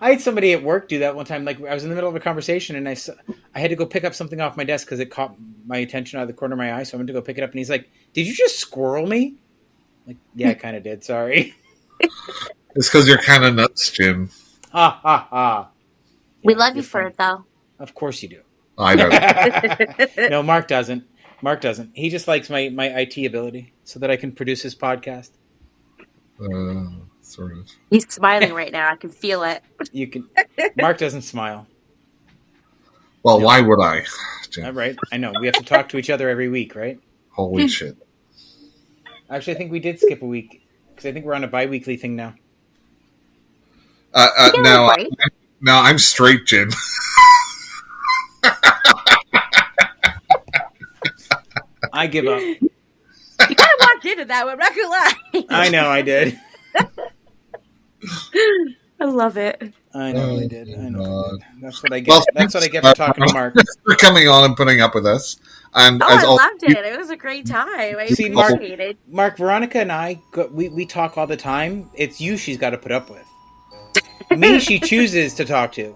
I had somebody at work do that one time. Like, I was in the middle of a conversation and I had to go pick up something off my desk because it caught my attention out of the corner of my eye. So I went to go pick it up, and he's like, "Did you just squirrel me?" Like, yeah, I kind of did. Sorry. It's because you're kind of nuts, Jim. Ha ha ha. We Yeah, love you you're for funny. it, though. Of course you do. I don't. No, Mark doesn't. Mark doesn't. He just likes my IT ability so that I can produce his podcast. Sort of. He's smiling right now. I can feel it. You can. Mark doesn't smile. Well, No. why would I, Jim? All right. I know. We have to talk to each other every week, right? Holy shit. Actually, I think we did skip a week because I think we're on a bi-weekly thing now. Now, Right? now I'm straight, Jim. I give up. You kind of walked into that one. I'm not gonna lie. I know I did. I love it. I know I did. I know. I God. did. That's what I get. Well, That's what I get for talking to Mark. Thanks for coming on and putting up with us. And Oh, as I always, loved it. It was a great time. I See, Mark- appreciate it. Mark, Veronica, and I we talk all the time. It's you she's got to put up with. Me, she chooses to talk to.